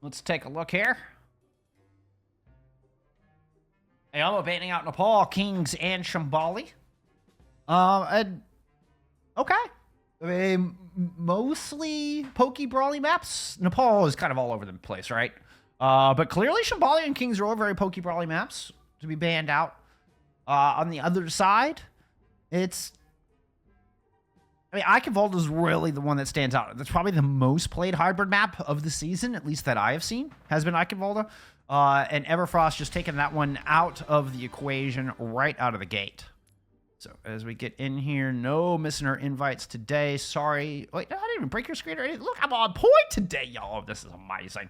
Let's take a look here. AOMA baiting out Nepal, Kings, and Shambali. Okay. I mean, mostly pokey brawly maps. Nepal is kind of all over the place, right? But clearly Shambali and Kings are all very pokey brawly maps to be banned out. On the other side, it's... I mean, Eichenwald is really the one that stands out. That's probably the most played hybrid map of the season, at least that I have seen, has been Eichenwald. And Everfrost just taking that one out of the equation right out of the gate. So as we get in here, no missing our invites today. Sorry. Wait, no, I didn't even break your screen or anything. Look, I'm on point today, y'all. This is amazing.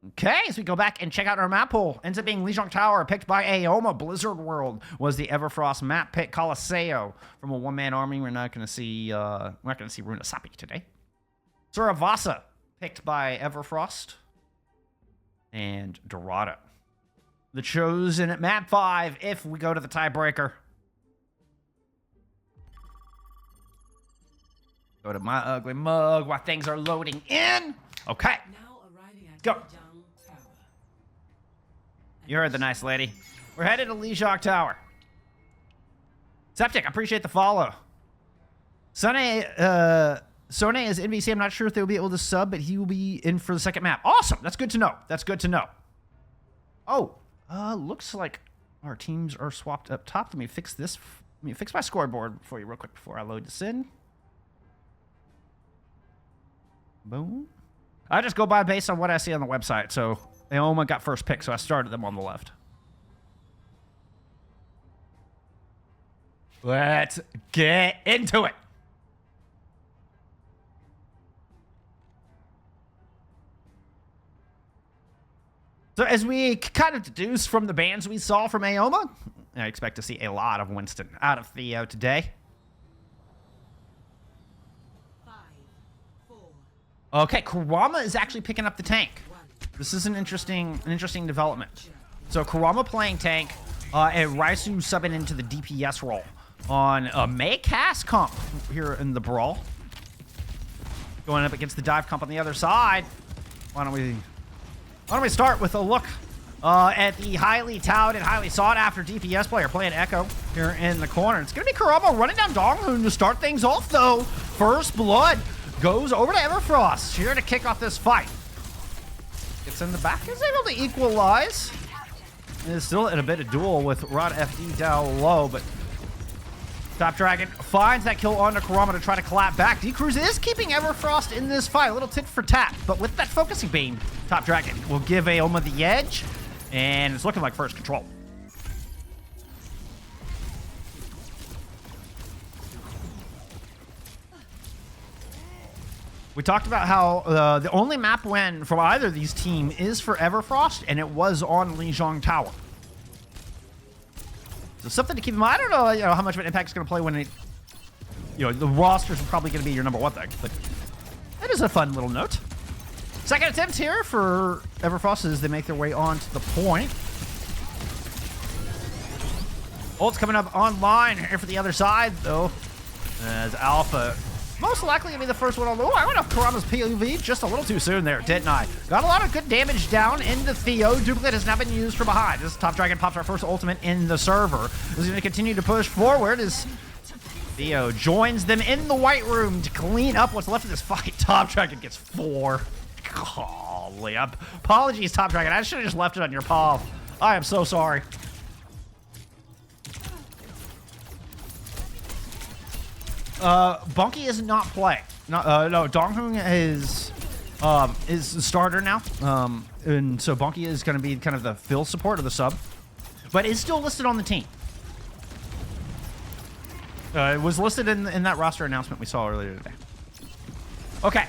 Okay, so we go back and check out our map pool. Ends up being Lijiang Tower, picked by AOMA. Blizzard World was the Everfrost map pick. Colosseo from a one-man army. We're not going to see Runa Sapi today. Suravasa, picked by Everfrost. And Dorado. The Chosen at map 5 if we go to the tiebreaker. Go to my ugly mug while things are loading in. Okay. Now arriving at Go. Lijiang Tower. You heard the nice lady. We're headed to Lijiang Tower. Septic, I appreciate the follow. Sone is NBC. I'm not sure if they'll be able to sub, but he will be in for the second map. Awesome. That's good to know. That's good to know. Oh, looks like our teams are swapped up top. Let me fix this. Let me fix my scoreboard for you real quick before I load this in. Boom. I just go by based on what I see on the website. So AOMA got first pick, so I started them on the left. Let's get into it. So as we kind of deduce from the bans we saw from AOMA, I expect to see a lot of Winston out of Theo today. 5, 4, Okay, Kurama is actually picking up the tank. This is an interesting development. So Kurama playing tank, and Raisu subbing into the DPS role on a May cast comp here in the brawl. Going up against the dive comp on the other side. Why don't we start with a look at the highly touted, highly sought-after DPS player playing Echo here in the corner. It's going to be Kurama running down Donghoon to start things off, though. First blood goes over to Everfrost here to kick off this fight. Gets in the back, is able to equalize. Is still in a bit of duel with Rod FD down low, but Top Dragon finds that kill onto Kurama to try to clap back. D-Cruz is keeping Everfrost in this fight. A little tit for tat, but with that focusing beam, Top Dragon will give AOMA the edge, and it's looking like first control. We talked about how the only map win from either of these teams is for Everfrost, and it was on Lijiang Tower. So something to keep in mind. I don't know, how much of an impact it's going to play when it, the rosters are probably going to be your number one thing, but it is a fun little note. Second attempt here for Everfrost as they make their way on to the point. Ult's coming up online here for the other side, though, as Alpha most likely going to be the first one on the... Oh, I went off Kurama's POV just a little too soon there, didn't I? Got a lot of good damage down into Theo. Duplicate has now been used from behind. This Top Dragon pops our first ultimate in the server. Is going to continue to push forward as Theo joins them in the White Room to clean up what's left of this fight. Top Dragon gets 4. Golly, apologies, Top Dragon. I should have just left it on your paw. I am so sorry. Bunky is not playing. No, Donghoon is the starter now. And so Bunky is going to be kind of the fill support of the sub, but is still listed on the team. It was listed in that roster announcement we saw earlier today. Okay.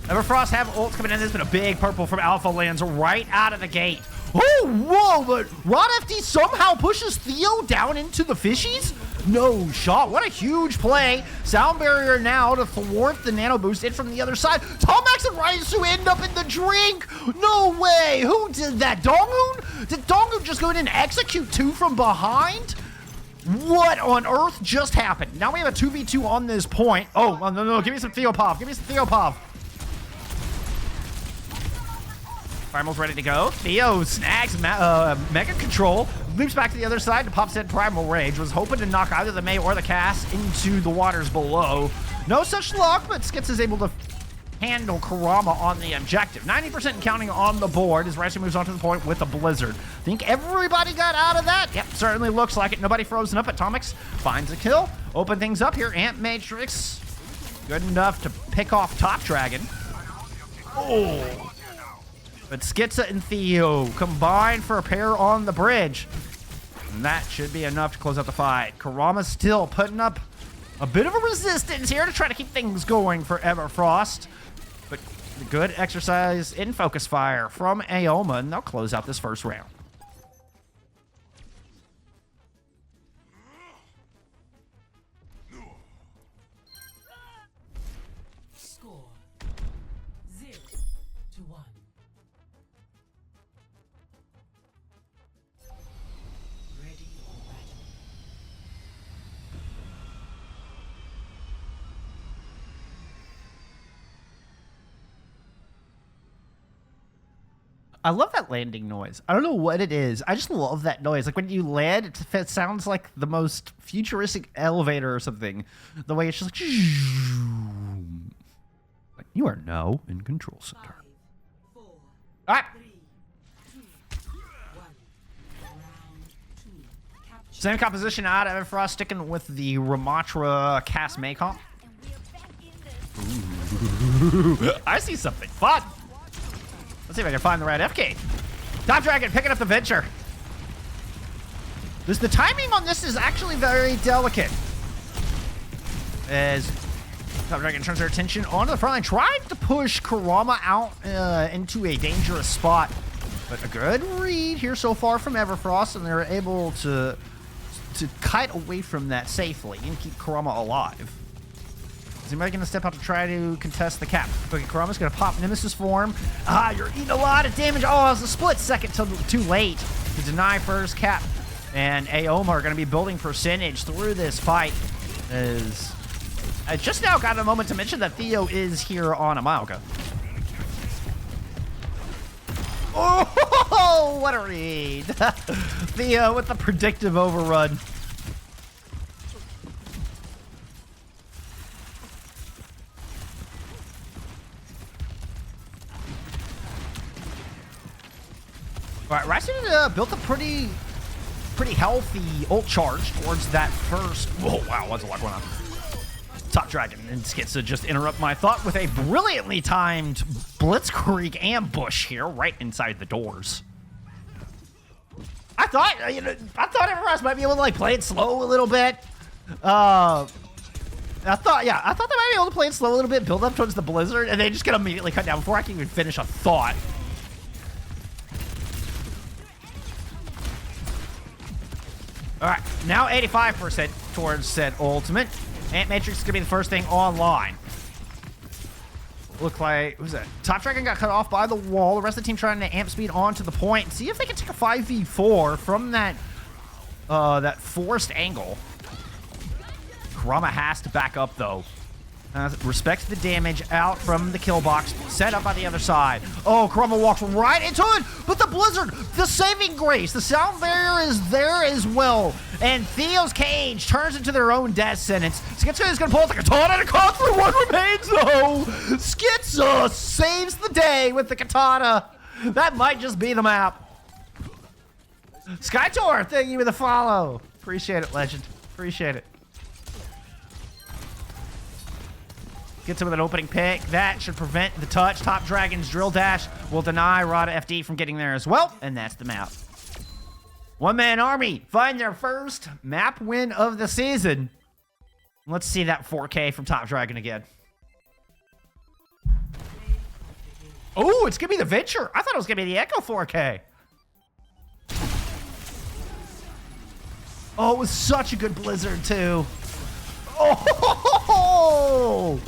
Everfrost have ult coming in. There's been a big purple from Alpha lands right out of the gate. Oh, whoa, but Rod FD somehow pushes Theo down into the fishies? No shot. What a huge play. Sound barrier now to thwart the nano boost in from the other side. Tomax and Raisu end up in the drink. No way. Who did that? Donghoon? Did Donghoon just go in and execute 2 from behind? What on earth just happened? Now we have a 2v2 on this point. Oh, no. Give me some Theopov. Give me some Theopov. Primal's ready to go. Theo snags Mega Control, leaps back to the other side to pop said Primal Rage. Was hoping to knock either the Mei or the Cass into the waters below. No such luck, but Skitz is able to handle Kurama on the objective. 90% counting on the board as Ricer moves on to the point with a Blizzard. Think everybody got out of that? Yep, certainly looks like it. Nobody frozen up. Atomics finds a kill. Open things up here. Amp Matrix, good enough to pick off Top Dragon. Oh. But Skitza and Theo combine for a pair on the bridge. And that should be enough to close out the fight. Kurama still putting up a bit of a resistance here to try to keep things going for Everfrost. But good exercise in focus fire from AOMA, and they'll close out this first round. Score 0-1. Ready for battle. I love that landing noise. I don't know what it is. I just love that noise. Like when you land, it sounds like the most futuristic elevator or something. The way it's just like, you are now in control center. 5, 4, All right. 3, 2, 1. Round 2. Capture. Same composition out of Everfrost, sticking with the Ramatra Cass Mei comp. Ooh, I see something fun. Let's see if I can find the right FK. Top Dragon picking up the venture. The timing on this is actually very delicate. As Top Dragon turns their attention onto the front line, trying to push Kurama out into a dangerous spot. But a good read here so far from Everfrost, and they're able to kite away from that safely and keep Kurama alive. Is anybody going to step out to try to contest the cap? Okay, Kurama's going to pop Nemesis form. Ah, you're eating a lot of damage. Oh, it was a split second too late to deny first cap. And AOMA are going to be building percentage through this fight. As I just now got a moment to mention that Theo is here on Amalga. Oh, what a read. Theo with the predictive overrun. All right, Ryzen built a pretty healthy ult charge towards that first. Oh, wow, that's a lot going on. Top Dragon and Skitza just interrupt my thought with a brilliantly timed Blitzkrieg ambush here, right inside the doors. I thought Everfrost might be able to like play it slow a little bit. I thought they might be able to play it slow a little bit, build up towards the Blizzard, and they just get immediately cut down before I can even finish a thought. All right, now 85% towards said ultimate. Ant Matrix is gonna be the first thing online. Look like, who's that? Top Dragon got cut off by the wall. The rest of the team trying to amp speed onto the point and see if they can take a 5v4 from that forced angle. Kurama has to back up though. Respects the damage out from the kill box, set up by the other side. Oh, Kurama walks right into it, but the Blizzard, the saving grace, the sound barrier is there as well. And Theo's cage turns into their own death sentence. Skitza is gonna pull out the katana and conquer one remains though. Skitza saves the day with the katana. That might just be the map. Skytor, thank you for the follow. Appreciate it, legend. Appreciate it. Gets him with an opening pick. That should prevent the touch. Top Dragon's drill dash will deny Rada FD from getting there as well. And that's the map. One-man army find their first map win of the season. Let's see that 4K from Top Dragon again. Oh, it's going to be the Venture. I thought it was going to be the Echo 4K. Oh, it was such a good Blizzard, too. Oh!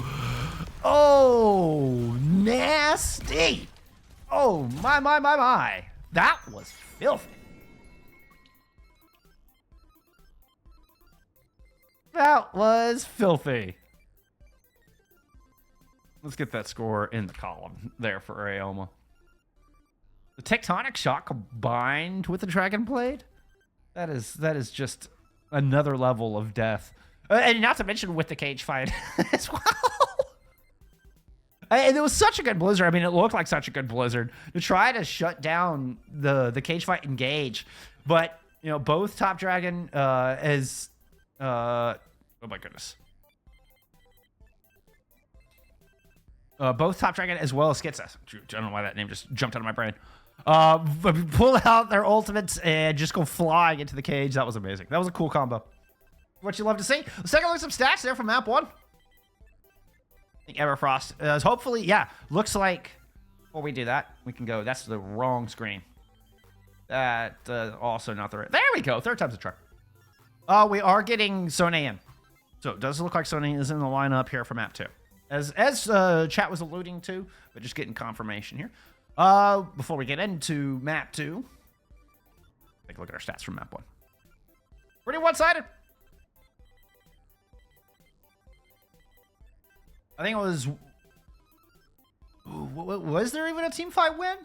Oh, nasty. Oh, my. That was filthy. That was filthy. Let's get that score in the column there for AOMA. The tectonic shock combined with the dragon blade, that is just another level of death. And not to mention with the cage fight as well. And it was such a good blizzard. I mean, it looked like such a good blizzard to try to shut down the cage fight engage. But, you know, both Top Dragon oh my goodness. Both Top Dragon as well as Skitsa. I don't know why that name just jumped out of my brain. Pull out their ultimates and just go flying into the cage. That was amazing. That was a cool combo. What you love to see. Let's take a look at some stats there from map 1. I think Everfrost is hopefully, yeah, looks like, before we do that, we can go, that's the wrong screen. That, also not the right, there we go, 3rd time's a charm. We are getting Sone in. So it does look like Sone is in the lineup here for map 2. As chat was alluding to, but just getting confirmation here. Before we get into map 2, take a look at our stats from map 1. Pretty one-sided. I think it was... Ooh, was there even a team fight win?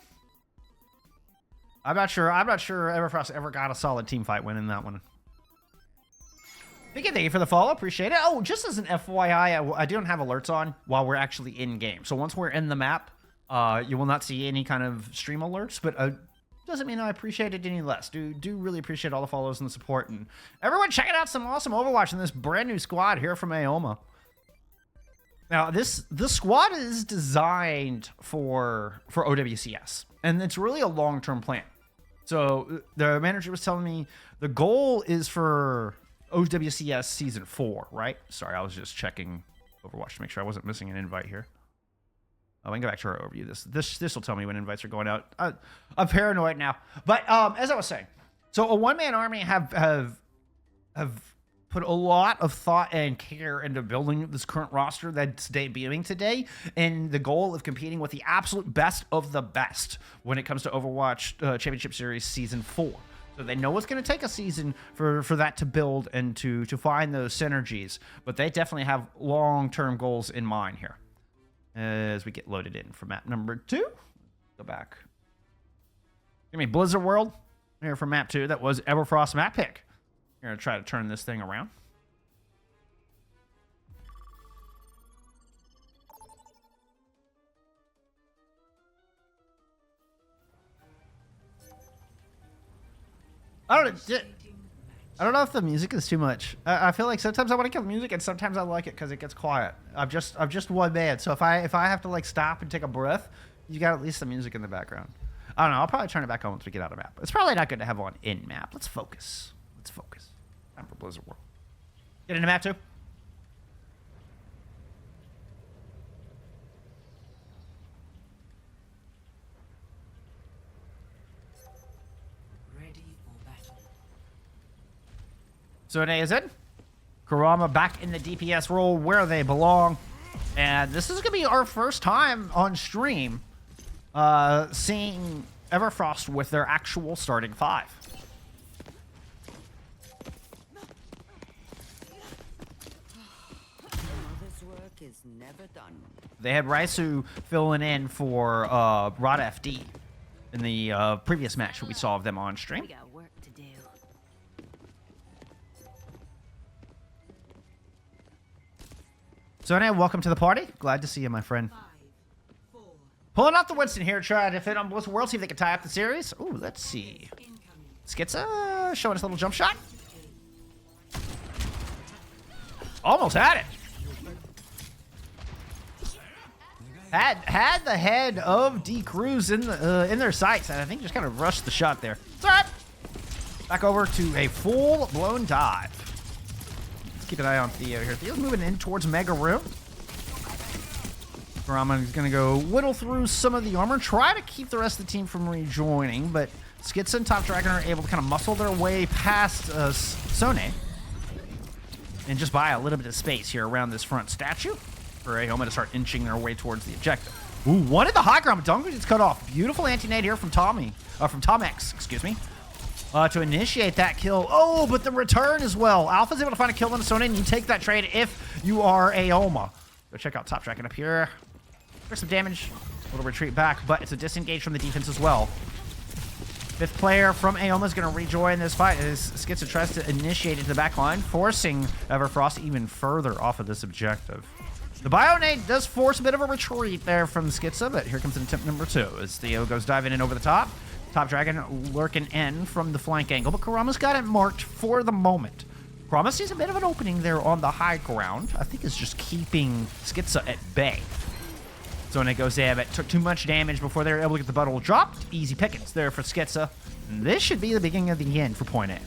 I'm not sure. I'm not sure Everfrost ever got a solid team fight win in that one. Thank you for the follow. Appreciate it. Oh, just as an FYI, I don't have alerts on while we're actually in game. So once we're in the map, you will not see any kind of stream alerts, but doesn't mean I appreciate it any less. Do really appreciate all the follows and the support, and everyone checking out some awesome Overwatch in this brand new squad here from AOMA. Now, this squad is designed for OWCS, and it's really a long-term plan. So the manager was telling me the goal is for OWCS Season 4, right? Sorry, I was just checking Overwatch to make sure I wasn't missing an invite here. Oh, I can go back to our overview. This will tell me when invites are going out. I'm paranoid now. But as I was saying, so a one-man army have put a lot of thought and care into building this current roster that's debuting today, and the goal of competing with the absolute best of the best when it comes to Overwatch Championship Series Season 4. So they know it's going to take a season for that to build and to find those synergies, but they definitely have long-term goals in mind here. As we get loaded in for map number 2, go back. Give me Blizzard World here for map 2. That was Everfrost map pick. We're going to try to turn this thing around. I don't know if the music is too much. I feel like sometimes I want to kill the music, and sometimes I like it because it gets quiet. I'm just one man, so if I have to like stop and take a breath, you got at least the music in the background. I don't know. I'll probably turn it back on once we get out of map. It's probably not good to have on in map. Let's focus. Let's focus. Time for Blizzard World. Get into map 2. So Sone is in. Kurama back in the DPS role where they belong. And this is going to be our first time on stream seeing Everfrost with their actual starting 5. This work is never done. They had Raisu filling in for Rod FD in the previous match that we saw of them on stream. We got work to do. Sone, welcome to the party. Glad to see you, my friend. 5, 4, Pulling out the Winston here, trying to fit on Blizzard World, see if they can tie up the series. Ooh, let's see. incoming. Skitsa showing us a little jump shot. Almost had it. Had the head of D Cruz in their sights, and I think just kind of rushed the shot there. It's all right. Back over to a full-blown dive. Let's keep an eye on Theo here. Theo's moving in towards Mega Room. Kurama is going to go whittle through some of the armor, try to keep the rest of the team from rejoining, but Skitsa and Top Dragon are able to kind of muscle their way past Sone and just buy a little bit of space here around this front statue for AOMA to start inching their way towards the objective. Ooh, one at the high ground, but Duncan gets cut off. Beautiful anti-nade here from Tom X, excuse me, to initiate that kill. Oh, but the return as well. Alpha's able to find a kill on Sone, and you take that trade if you are AOMA. Go check out Top Dragon up here. For some damage, a little retreat back, but it's a disengage from the defense as well. Fifth player from AOMA is going to rejoin this fight as Schizo tries to initiate into the back line, forcing Everfrost even further off of this objective. The Bionade does force a bit of a retreat there from Schizo, but here comes an attempt number 2 as Theo goes diving in over the top. Top Dragon lurking in from the flank angle, but Kurama's got it marked for the moment. Kurama sees a bit of an opening there on the high ground. I think it's just keeping Schizo at bay. So when it goes in, it took too much damage before they were able to get the bottle dropped. Easy pickings there for Schizo. And this should be the beginning of the end for Point A.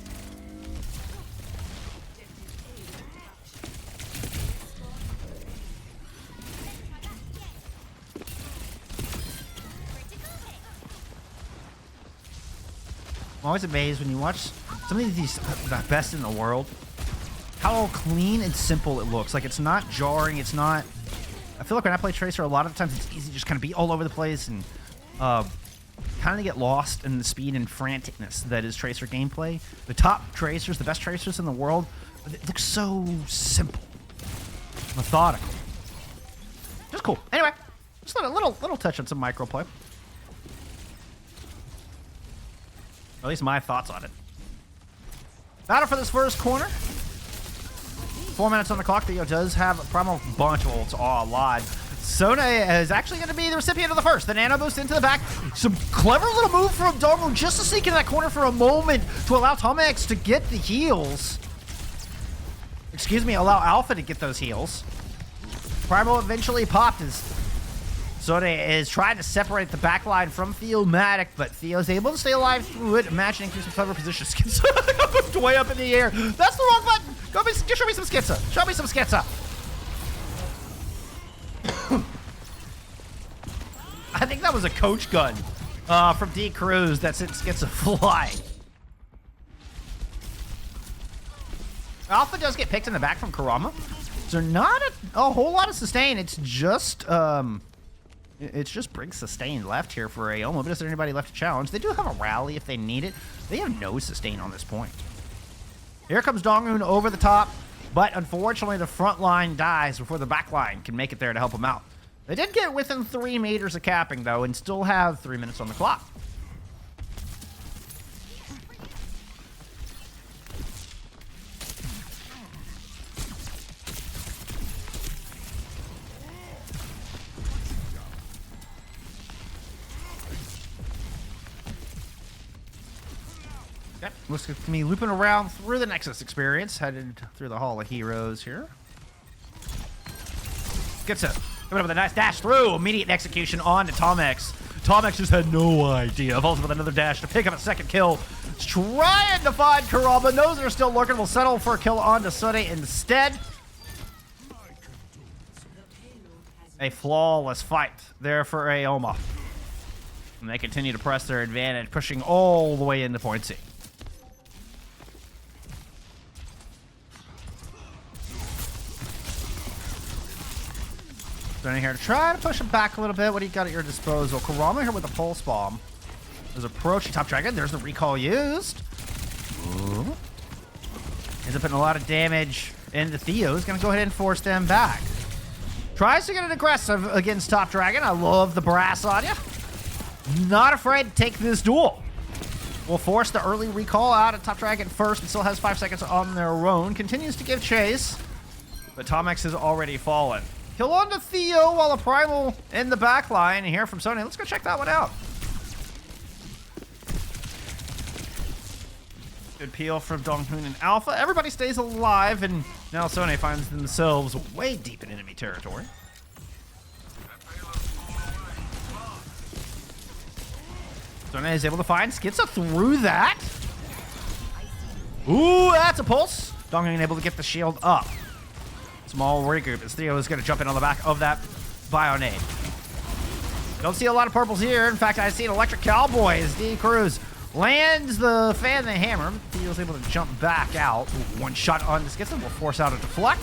I'm always amazed when you watch some of these the best in the world, how clean and simple it looks. Like, it's not jarring, it's not... I feel like when I play Tracer, a lot of times it's easy to just kind of be all over the place and kind of get lost in the speed and franticness that is Tracer gameplay. The top Tracers, the best Tracers in the world, it looks so simple, methodical. Just cool. Anyway, just a little touch on some microplay. At least my thoughts on it. Battle for this first corner. 4 minutes on the clock. Theo does have a primal bunch of ults. Oh, lot. Sone is actually going to be the recipient of the first. The nano boost into the back. Some clever little move from Dongwon just to sneak into that corner for a moment to allow Tomex to get the heals. Excuse me, allow Alpha to get those heals. Primal eventually popped as Sone is trying to separate the backline from Theomatic, but Theo's able to stay alive through it. Imagine increasing clever position. Schizo way up in the air. That's the wrong button. Just show me some Schizo. Show me some Schizo. I think that was a coach gun from D Cruz that sent Schizo flying. Alpha does get picked in the back from Kurama. So not a whole lot of sustain. It's just Briggs sustained left here for AOMA, but is there anybody left to challenge? They do have a rally if they need it. They have no sustain on this point. Here comes Dongwon over the top, but unfortunately the front line dies before the back line can make it there to help them out. They did get within 3 meters of capping, though, and still have 3 minutes on the clock. Yep, looks like me looping around through the Nexus experience, headed through the Hall of Heroes here. Gets it. Coming up with a nice dash through. Immediate execution on to Tomex. Tomex just had no idea. Falls with another dash to pick up a second kill. He's trying to find Kurama. Knows they're still lurking. Will settle for a kill on to Sone instead. A flawless fight there for AOMA. And they continue to press their advantage, pushing all the way into point C. Running here to try to push him back a little bit. What do you got at your disposal? Kurama here with a pulse bomb. There's approaching Top Dragon. There's the recall used. Ooh. Ends up putting a lot of damage into Theo. He's going to go ahead and force them back. Tries to get it aggressive against Top Dragon. I love the brass on you. Not afraid to take this duel. Will force the early recall out at Top Dragon first and still has 5 seconds on their own. Continues to give chase, but Tomex has already fallen. Kill on to Theo while a primal in the back line here from Sony. Let's go check that one out. Good peel from Dongwon and Alpha. Everybody stays alive, and now Sony finds themselves way deep in enemy territory. Sony is able to find Schizo through that. Ooh, that's a pulse. Dongwon able to get the shield up. Small regroup as Theo is going to jump in on the back of that Bionade. Don't see a lot of purples here. In fact, I see an Electric Cowboy as D Cruz lands the fan and the hammer. Theo's able to jump back out. Ooh, one shot on the Schizo will force out a deflect.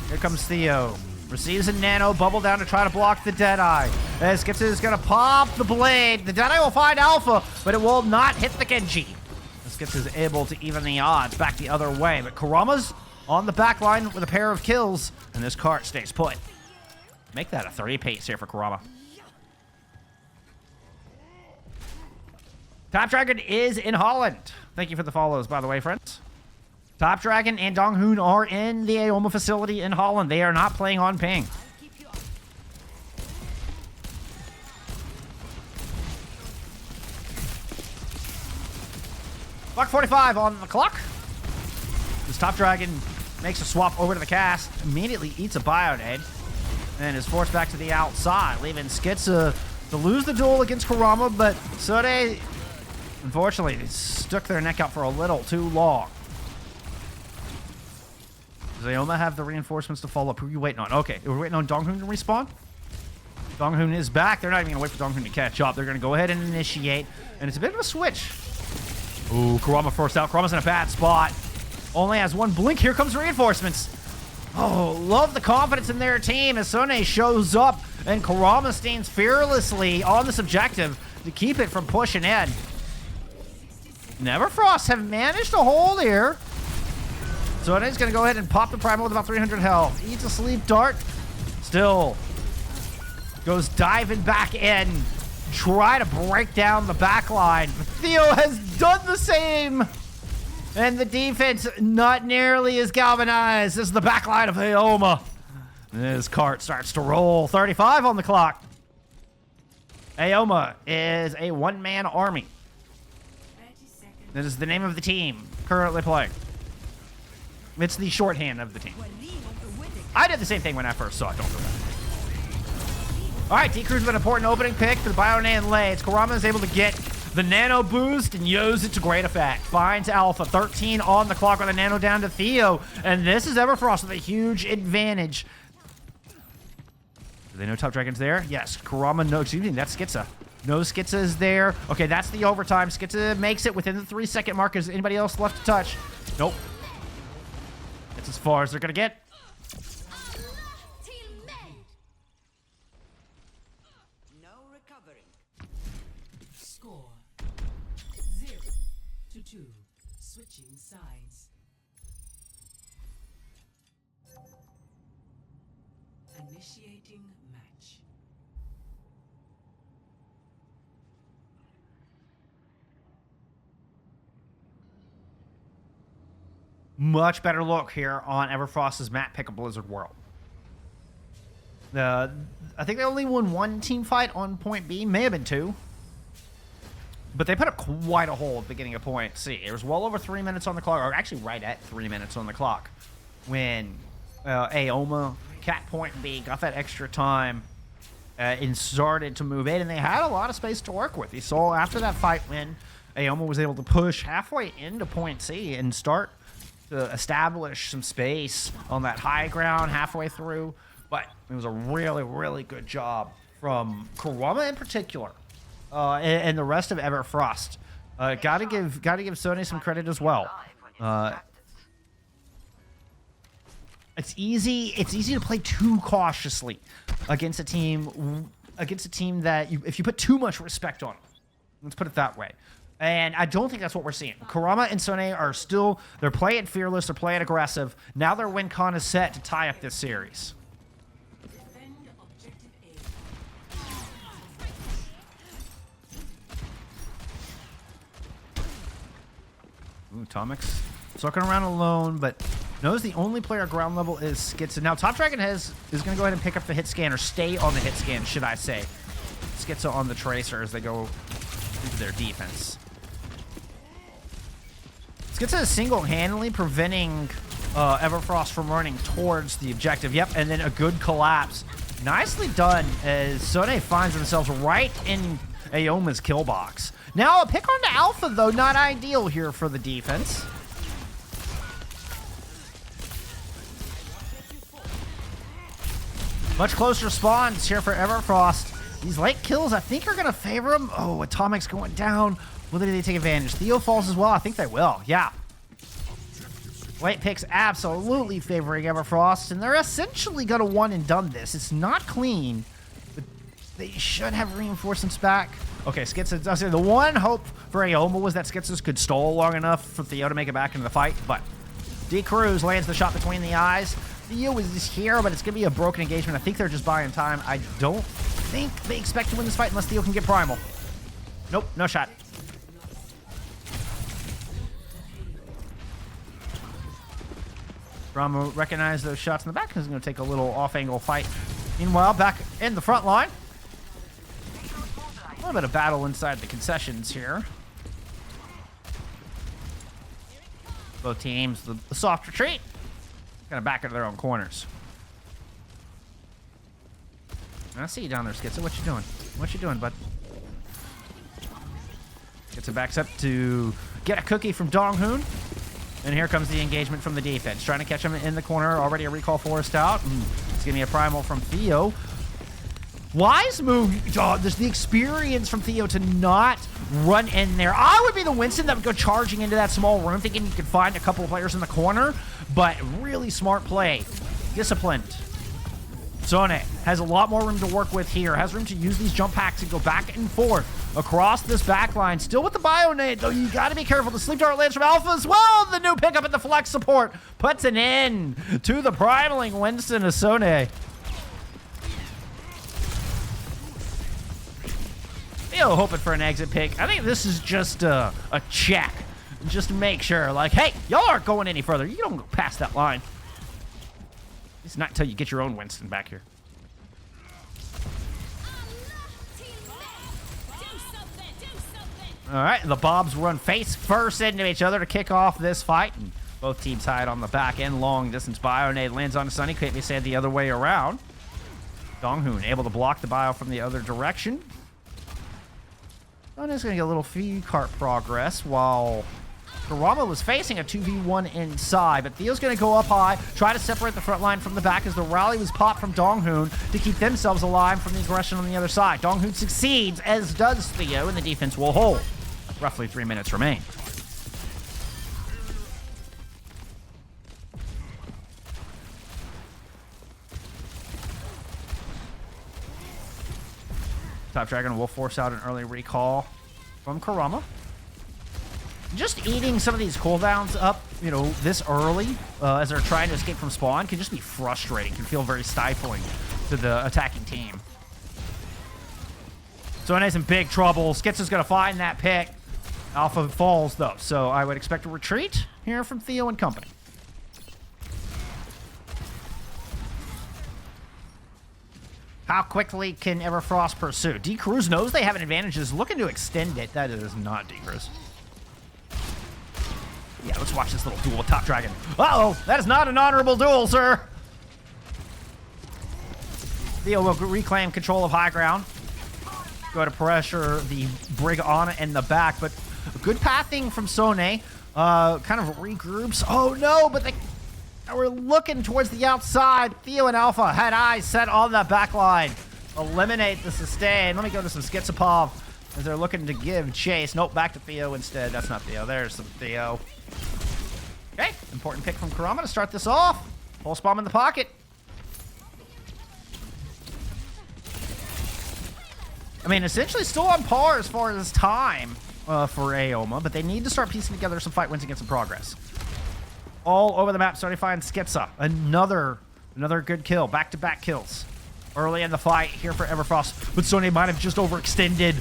Here comes Theo. Receives a nano, bubble down to try to block the Deadeye. As Schizo is going to pop the blade. The Deadeye will find Alpha, but it will not hit the Genji. Schizo is able to even the odds back the other way, but Kurama's on the back line with a pair of kills, and this cart stays put. Make that a 3 pace here for Kurama. Top Dragon is in Holland. Thank you for the follows, by the way, friends. Top Dragon and Donghoon are in the AOMA facility in Holland. They are not playing on ping. Buck 45 on the clock. This Top Dragon makes a swap over to the cast, immediately eats a Bionade, and is forced back to the outside, leaving Skitza to lose the duel against Kurama, but Sode, unfortunately, they stuck their neck out for a little too long. Does AOMA have the reinforcements to follow up? Who are you waiting on? Okay, we're waiting on Donghoon to respawn. Donghoon is back. They're not even going to wait for Donghoon to catch up. They're going to go ahead and initiate, and it's a bit of a switch. Ooh, Kurama forced out. Kurama's in a bad spot. Only has one blink. Here comes reinforcements. Oh, love the confidence in their team as Sone shows up, and Kurama stands fearlessly on this objective to keep it from pushing in. Everfrost have managed to hold here. Sone's going to go ahead and pop the primal with about 300 health. Eats a sleep dart. Still goes diving back in. Try to break down the back line. But Theo has done the same. And the defense not nearly as galvanized as the back line of AOMA. This cart starts to roll. 35 on the clock. AOMA is a one-man army. That is the name of the team currently playing. It's the shorthand of the team. I did the same thing when I first saw it. Don't do that. All right, D-Crew's been an important opening pick for the Bionade and Lades. Kurama is able to get the nano boost and use it to great effect. Finds Alpha. 13 on the clock with a nano down to Theo. And this is Everfrost with a huge advantage. Do they know Top Dragon's there? Yes. Kurama knows. Excuse me, that's Skitza. No, Skitza is there. Okay, that's the overtime. Skitza makes it within the 3-second mark. Is anybody else left to touch? Nope. That's as far as they're going to get. Score 0-2. Switching sides. Initiating match. Much better look here on Everfrost's map pick of Blizzard World. I think they only won one team fight on point B. May have been two. But they put up quite a hole at the beginning of point C. It was well over 3 minutes on the clock, or actually right at 3 minutes on the clock, when AOMA, cat point B, got that extra time and started to move in, and they had a lot of space to work with. You saw after that fight when AOMA was able to push halfway into point C and start to establish some space on that high ground halfway through. But it was a really, really good job from Kurama in particular. And the rest of Everfrost. Gotta give Sony some credit as well. It's easy to play too cautiously against a team that if you put too much respect on them. Let's put it that way. And I don't think that's what we're seeing. Kurama and Sone are still, they're playing fearless, they're playing aggressive. Now their win con is set to tie up this series. Ooh, Tomix sucking around alone, but knows the only player ground level is Skitza. Now, Top Dragon is going to go ahead and pick up the hit scan, or stay on the hit scan, should I say. Skitza on the Tracer as they go into their defense. Skitza is single-handedly preventing Everfrost from running towards the objective. Yep, and then a good collapse. Nicely done as Sone finds themselves right in AOMA's kill box. Now a pick onto Alpha, though, not ideal here for the defense. Much closer spawns here for Everfrost. These late kills, I think, are going to favor him. Oh, Atomic's going down. Will they take advantage? Theo falls as well. I think they will. Yeah. Late picks absolutely favoring Everfrost, and they're essentially going to one and done this. It's not clean, but they should have reinforcements back. Okay, Skitza, the one hope for AOMA was that Skitza could stall long enough for Theo to make it back into the fight, but D-Cruz lands the shot between the eyes. Theo is here, but it's going to be a broken engagement. I think they're just buying time. I don't think they expect to win this fight unless Theo can get Primal. Nope, no shot. Brahma recognized those shots in the back. He's going to take a little off-angle fight. Meanwhile, back in the front line. A little bit of battle inside the concessions here. Both teams, the soft retreat. Kind of back into their own corners. I see you down there, Skitza. What you doing? What you doing, bud? Skitza backs up to get a cookie from Donghoon. And here comes the engagement from the defense. Trying to catch him in the corner. Already a recall forced out. It's going to be a primal from Theo. Wise move. Oh, there's the experience from Theo to not run in there. I would be the Winston that would go charging into that small room thinking you could find a couple of players in the corner. But really smart play. Disciplined. Sone has a lot more room to work with here. Has room to use these jump packs and go back and forth across this back line. Still with the Bionade, though. You got to be careful. The Sleep Dart lands from Alpha as well. The new pickup at the flex support puts an end to the primaling Winston of Sone. Theo hoping for an exit pick. I think this is just a check. Just to make sure, like, hey, y'all aren't going any further. You don't go past that line. It's not until you get your own Winston back here. All right, the Bobs run face first into each other to kick off this fight. And both teams hide on the back end. Long distance Bionade lands on Sunny. Can't be said the other way around. Donghoon able to block the bio from the other direction. Sunny's going to get a little feed cart progress while Kurama was facing a 2v1 inside, but Theo's going to go up high, try to separate the front line from the back as the rally was popped from Donghoon to keep themselves alive from the aggression on the other side. Donghoon succeeds, as does Theo, and the defense will hold. Roughly 3 minutes remain. Top Dragon will force out an early recall from Kurama. Just eating some of these cooldowns up, you know, this early as they're trying to escape from spawn can just be frustrating. Can feel very stifling to the attacking team. So Sone's in big trouble. Skitza's going to find that pick. Alpha falls, though, so I would expect a retreat here from Theo and company. How quickly can Everfrost pursue? D-Cruz knows they have an advantage, is looking to extend it. That is not D-Cruz. Yeah, let's watch this little duel with Top Dragon. Uh-oh, that is not an honorable duel, sir. Theo will reclaim control of high ground. Go to pressure the Brigana in the back, but good pathing from Sone. Kind of regroups. Oh no, but they were looking towards the outside. Theo and Alpha had eyes set on that back line. Eliminate the sustain. Let me go to some Skitsapov as they're looking to give chase. Nope, back to Theo instead. That's not Theo. There's some Theo. Okay, important pick from Kurama to start this off. Pulse bomb in the pocket. I mean, essentially still on par as far as time for AOMA, but they need to start piecing together some fight wins and get some progress. All over the map, starting to find Skitza. Another good kill. Back-to-back kills. Early in the fight here for Everfrost, but Sone might have just overextended.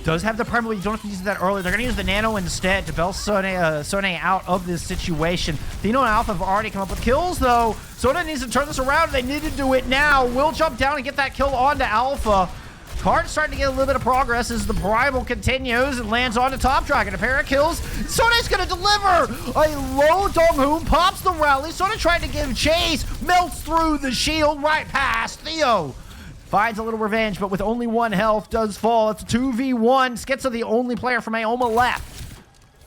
Does have the primal, you don't have to use it that early. They're going to use the nano instead to bail Sone out of this situation. Theo and Alpha have already come up with kills, though. Sone needs to turn this around. They need to do it now. Will jump down and get that kill onto Alpha. Card's starting to get a little bit of progress as the primal continues and lands onto Top Dragon. A pair of kills. Sone's going to deliver. A low Donghoon pops the rally. Sone trying to give chase. Melts through the shield right past Theo. Finds a little revenge, but with only 1 health, does fall. It's a 2v1. Skitza, the only player from AOMA left.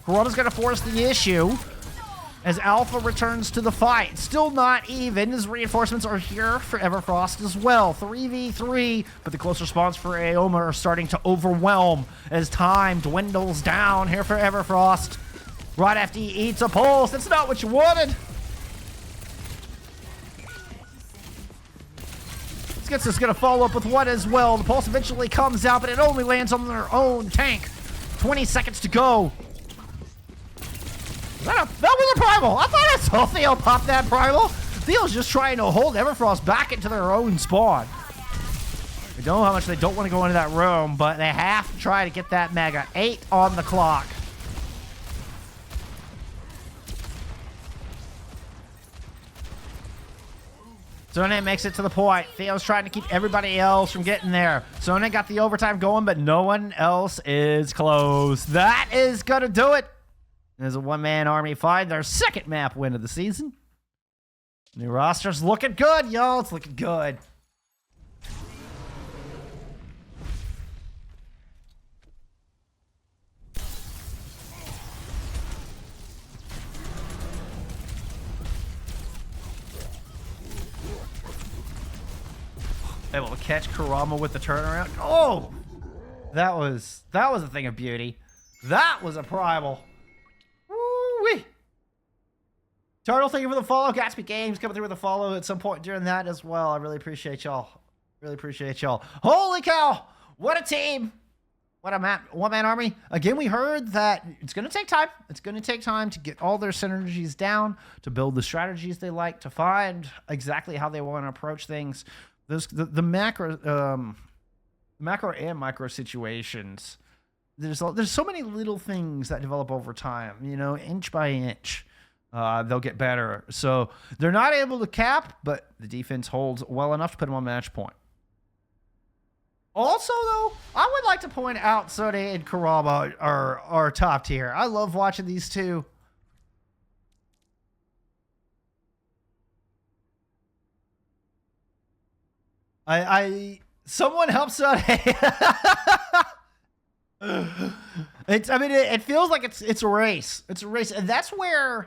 Kurama's going to force the issue as Alpha returns to the fight. Still not even, as reinforcements are here for Everfrost as well. 3v3, but the close response for AOMA are starting to overwhelm as time dwindles down here for Everfrost. Right after he eats a pulse. That's not what you wanted. Skitza's going to follow up with one as well. The pulse eventually comes out, but it only lands on their own tank. 20 seconds to go. That was a primal. I thought I saw Theo pop that primal. Theo's just trying to hold Everfrost back into their own spawn. I don't know how much they don't want to go into that room, but they have to try to get that mega. 8 on the clock. Sone makes it to the point. Theo's trying to keep everybody else from getting there. Sone got the overtime going, but no one else is close. That is going to do it. There's a one-man army find their second map win of the season. New roster's looking good, y'all. It's looking good. Able to catch Kurama with the turnaround. Oh, that was a thing of beauty. That was a primal. Woo-wee. Turtle, thank you for the follow. Gatsby Games coming through with a follow at some point during that as well. I really appreciate y'all. Really appreciate y'all. Holy cow! What a team! What a map. One-man army. Again, we heard that it's going to take time. It's going to take time to get all their synergies down, to build the strategies they like, to find exactly how they want to approach things. The macro and micro situations. There's so many little things that develop over time. You know, inch by inch, they'll get better. So they're not able to cap, but the defense holds well enough to put them on match point. Also, though, I would like to point out Sone and Kurama are top tier. I love watching these two. Someone help Sone. It feels like it's a race. It's a race, and that's where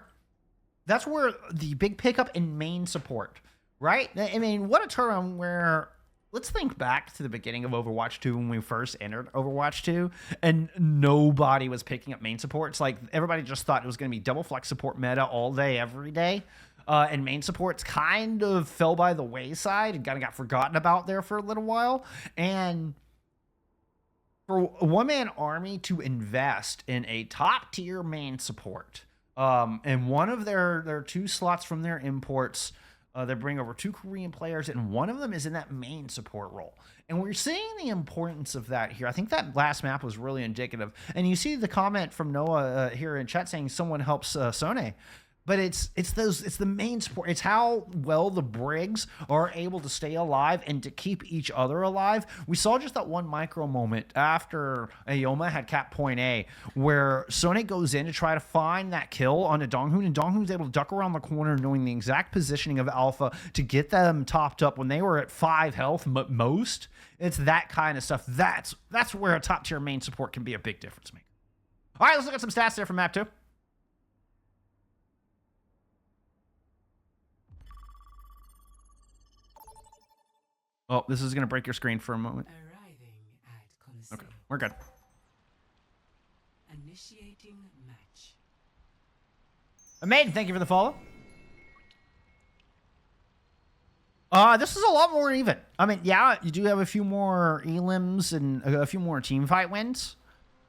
the big pickup in main support, right? I mean, what a turn where. Let's think back to the beginning of Overwatch 2 when we first entered Overwatch 2, and nobody was picking up main support. It's like everybody just thought it was going to be double flex support meta all day, every day. And main supports kind of fell by the wayside and kind of got forgotten about there for a little while. And for a one-man army to invest in a top-tier main support, and one of their 2 slots from their imports, they bring over 2 Korean players, and one of them is in that main support role. And we're seeing the importance of that here. I think that last map was really indicative. And you see the comment from Noah here in chat saying someone helps Sone. But it's the main support. It's how well the Brigs are able to stay alive and to keep each other alive. We saw just that one micro moment after AOMA had cap point A, where Sone goes in to try to find that kill on a Donghoon, and Donghoon's able to duck around the corner, knowing the exact positioning of Alpha to get them topped up when they were at 5 health most. It's that kind of stuff. That's where a top tier main support can be a big difference maker. All right, let's look at some stats there from map 2. Oh, this is going to break your screen for a moment. Arriving at Coliseum. Okay, we're good. Initiating match. Maiden, thank you for the follow. This is a lot more even. I mean, yeah, you do have a few more elims and a few more team fight wins.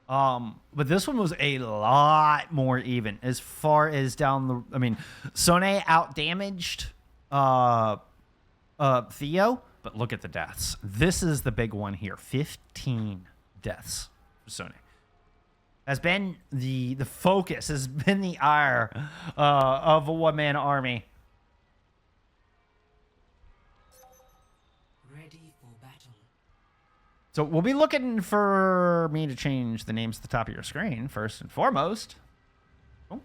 But this one was a lot more even as far as down the... I mean, Sone out-damaged Theo. But look at the deaths. This is the big one here. 15 deaths for Sone. Has been the focus, has been the ire of a one-man army. Ready for battle. So we'll be looking for me to change the names at the top of your screen, first and foremost. Oh.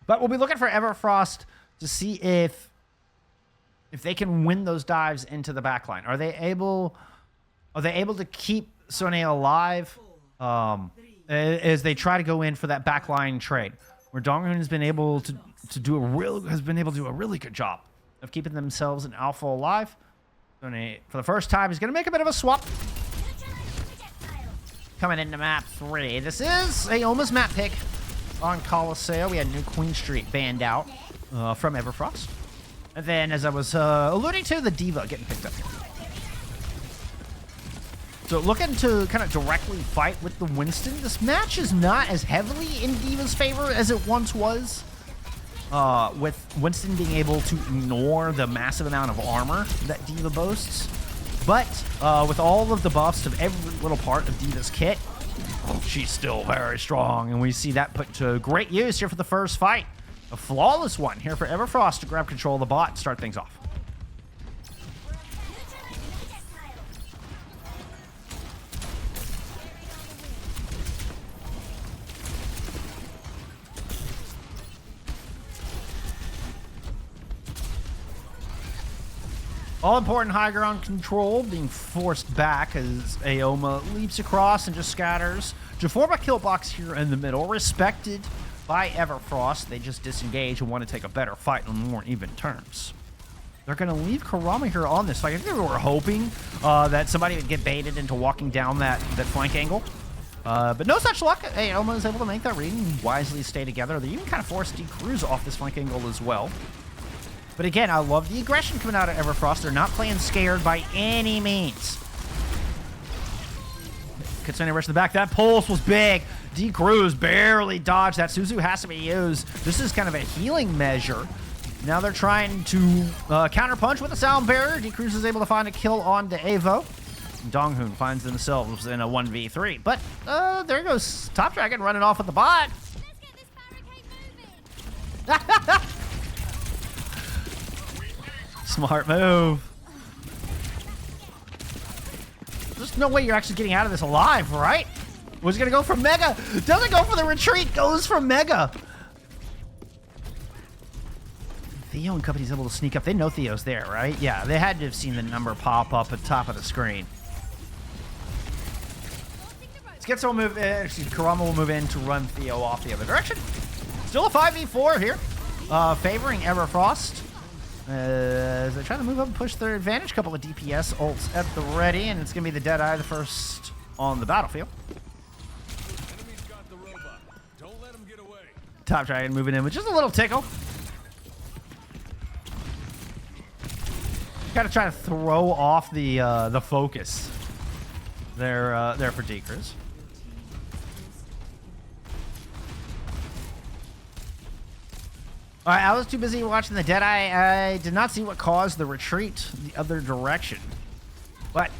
But we'll be looking for Everfrost to see if they can win those dives into the backline. Are they able to keep Sone alive as they try to go in for that backline trade, where Donghoon has been able to do a really good job of keeping themselves and Alpha alive. Sone, for the first time, is going to make a bit of a swap. Coming into map 3. This is AOMA's map pick on Coliseum. We had New Queen Street banned out from Everfrost. And then, as I was alluding to, the Diva getting picked up here. So looking to kind of directly fight with the Winston. This match is not as heavily in Diva's favor as it once was. With Winston being able to ignore the massive amount of armor that Diva boasts. But with all of the buffs of every little part of Diva's kit, she's still very strong. And we see that put to great use here for the first fight A flawless one here for Everfrost to grab control of the bot and start things off. All important high ground control being forced back as AOMA leaps across and just scatters to form a kill box here in the middle, respected by Everfrost. They just disengage and want to take a better fight on more even terms. They're going to leave Kurama here on this fight. I think they were hoping that somebody would get baited into walking down that flank angle. But no such luck. AOMA is able to make that read and wisely stay together. They even kind of forced D-Cruz off this flank angle as well. But again, I love the aggression coming out of Everfrost. They're not playing scared by any means. Kitsune rush in the back. That pulse was big. D-Cruz barely dodged that. Suzu has to be used. This is kind of a healing measure. Now they're trying to counterpunch with a sound barrier. D-Cruz is able to find a kill on to Evo. Donghoon finds themselves in a 1v3. But there goes Top Dragon running off with the bot. Let's get this barricade moving. Smart move. There's no way you're actually getting out of this alive, right? Was it gonna go for Mega? Doesn't go for the retreat, goes for Mega. Theo and company's able to sneak up. They know Theo's there, right? Yeah, they had to have seen the number pop up at the top of the screen. Schizo will move in, Kurama will move in to run Theo off the other direction. Still a 5v4 here, favoring Everfrost. As they try to move up and push their advantage. Couple of DPS ults at the ready, and it's going to be the Deadeye, the first on the battlefield. Enemy's got the robot. Don't let him get away. Top Dragon moving in with just a little tickle. Got to try to throw off the focus there for D-Cruz. All right, I was too busy watching the Deadeye. I did not see what caused the retreat the other direction. But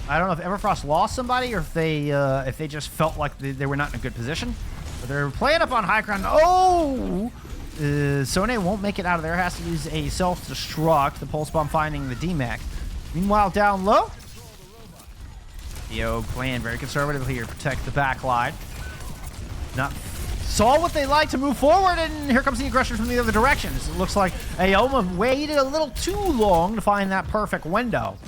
I don't know if Everfrost lost somebody or if they just felt like they were not in a good position. But they're playing up on high ground. Oh! Sone won't make it out of there. Has to use a self-destruct. The pulse bomb finding the DMAC. Meanwhile, down low, Theo playing very conservatively here to protect the back line. Not saw what they like to move forward, and here comes the aggression from the other direction. It looks like AOMA waited a little too long to find that perfect window.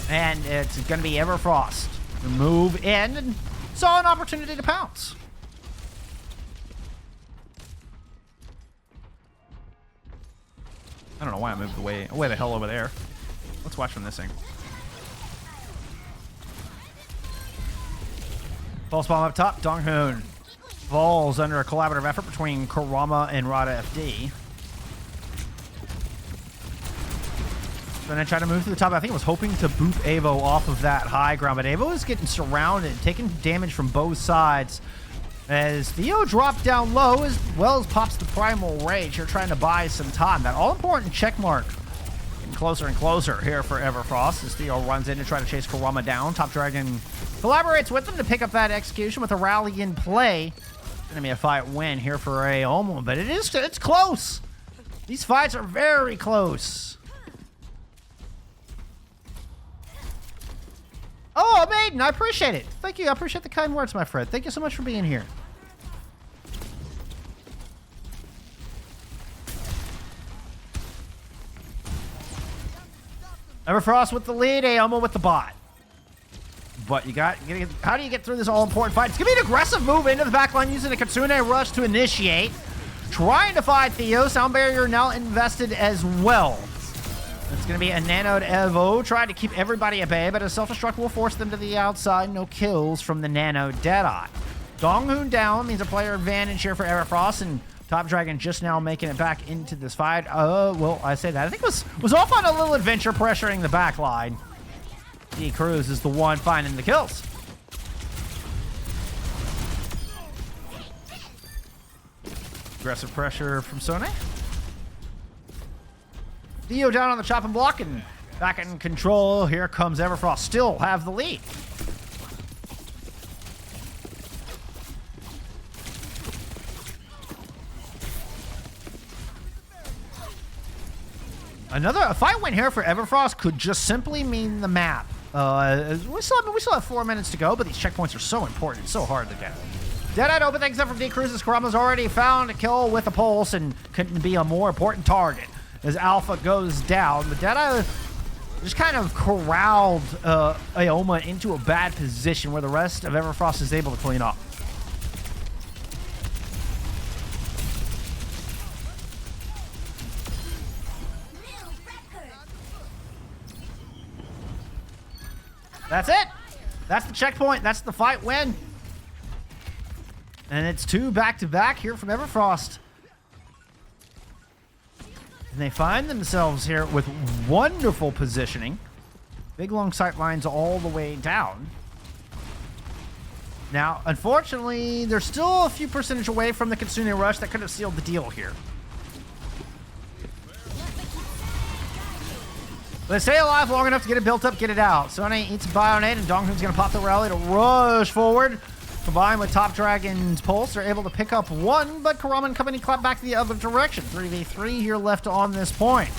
And it's going to be Everfrost to move in and saw an opportunity to pounce. I don't know why I moved away the hell over there. Let's watch from this thing. Pulse bomb up top. Donghoon falls under a collaborative effort between Kurama and Rada FD. Then I tried to move to the top. I think it was hoping to boot Evo off of that high ground, but Evo is getting surrounded, taking damage from both sides. As Theo dropped down low, as well as pops the Primal Rage. Here trying to buy some time. That all-important check mark getting closer and closer here for Everfrost as Theo runs in to try to chase Kurama down. Top Dragon collaborates with them to pick up that execution with a rally in play. It's going to be a fight win here for AOMA, but it's close. These fights are very close. Oh, Maiden, I appreciate it. Thank you. I appreciate the kind words, my friend. Thank you so much for being here. Everfrost with the lead, AOMA with the bot. But how do you get through this all-important fight? It's going to be an aggressive move into the backline using a Kitsune rush to initiate. Trying to fight Theo. Sound barrier now invested as well. It's going to be a nanoed Evo, trying to keep everybody at bay, but a self-destruct will force them to the outside. No kills from the nano Deadeye. Donghoon down means a player advantage here for Everfrost, and Top Dragon just now making it back into this fight. Well, I say that. I think was off on a little adventure pressuring the back line. D-Cruz is the one finding the kills. Aggressive pressure from Sone. Theo down on the chopping block and back in control. Here comes Everfrost. Still have the lead. A fight win here for Everfrost could just simply mean the map. We still have 4 minutes to go, but these checkpoints are so important. It's so hard to get. Deadeye to open things up from D-Cruises. Kurama's already found a kill with a pulse and couldn't be a more important target as Alpha goes down. But Deadeye just kind of corralled AOMA into a bad position where the rest of Everfrost is able to clean up. That's it. That's the checkpoint. That's the fight win. And it's 2 back-to-back here from Everfrost. And they find themselves here with wonderful positioning. Big long sight lines all the way down. Now, unfortunately, they're still a few percentage away from the Kitsune Rush that could have sealed the deal here. They stay alive long enough to get it built up, get it out. Sonny eats a Bionade, and Donghun's going to pop the rally to rush forward. Combined with Top Dragon's Pulse, they're able to pick up 1, but Kurama and company clap back the other direction. 3v3 here left on this point.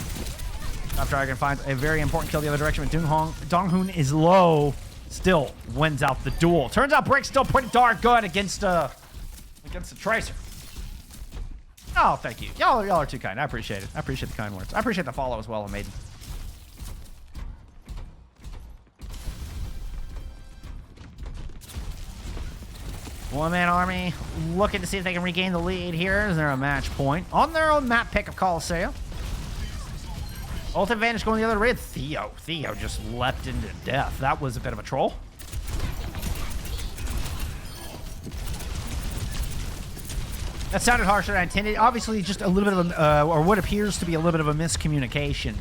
Top Dragon finds a very important kill the other direction, but Donghun is low. Still wins out the duel. Turns out Brick's still pretty darn good against the Tracer. Oh, thank you. Y'all are too kind. I appreciate it. I appreciate the kind words. I appreciate the follow as well, Maiden. One-man army looking to see if they can regain the lead here. Is there a match point on their own map pick of Coliseum? Ult advantage going the other way. Theo just leapt into death. That was a bit of a troll. That sounded harsher than I intended. Obviously, just a little bit of or what appears to be a little bit of a miscommunication.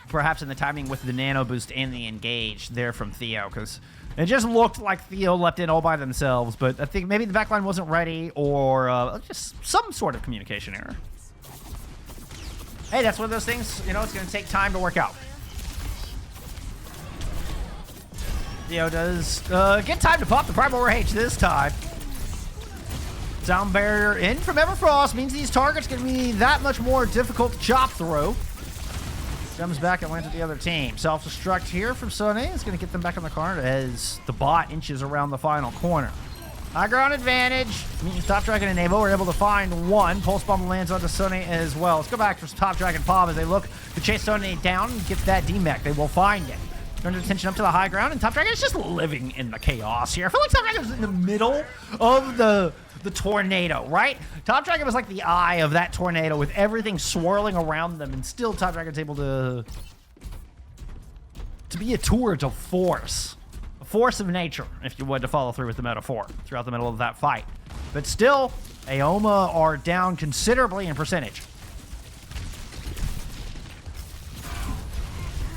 Perhaps in the timing with the nano boost and the engage there from Theo, because it just looked like Theo leapt in all by themselves, but I think maybe the backline wasn't ready or just some sort of communication error. Hey, that's one of those things, you know, it's going to take time to work out. Theo does get time to pop the Primal Rage this time. Sound barrier in from Everfrost means these targets going to be that much more difficult to chop through. Comes back and lands with the other team. Self-destruct here from Sonny is going to get them back on the card as the bot inches around the final corner. High ground advantage means Top Dragon and Evo are able to find 1. Pulse Bomb lands onto Sonny as well. Let's go back for Top Dragon Pop as they look to chase Sonny down and get that D-Mech. They will find it. Turn their attention up to the high ground, and Top Dragon is just living in the chaos here. I feel like Top Dragon was in the middle of the tornado, right? Top Dragon was like the eye of that tornado with everything swirling around them, and still Top Dragon's able to be a tour de force. A force of nature, if you would, to follow through with the metaphor throughout the middle of that fight. But still, AOMA are down considerably in percentage.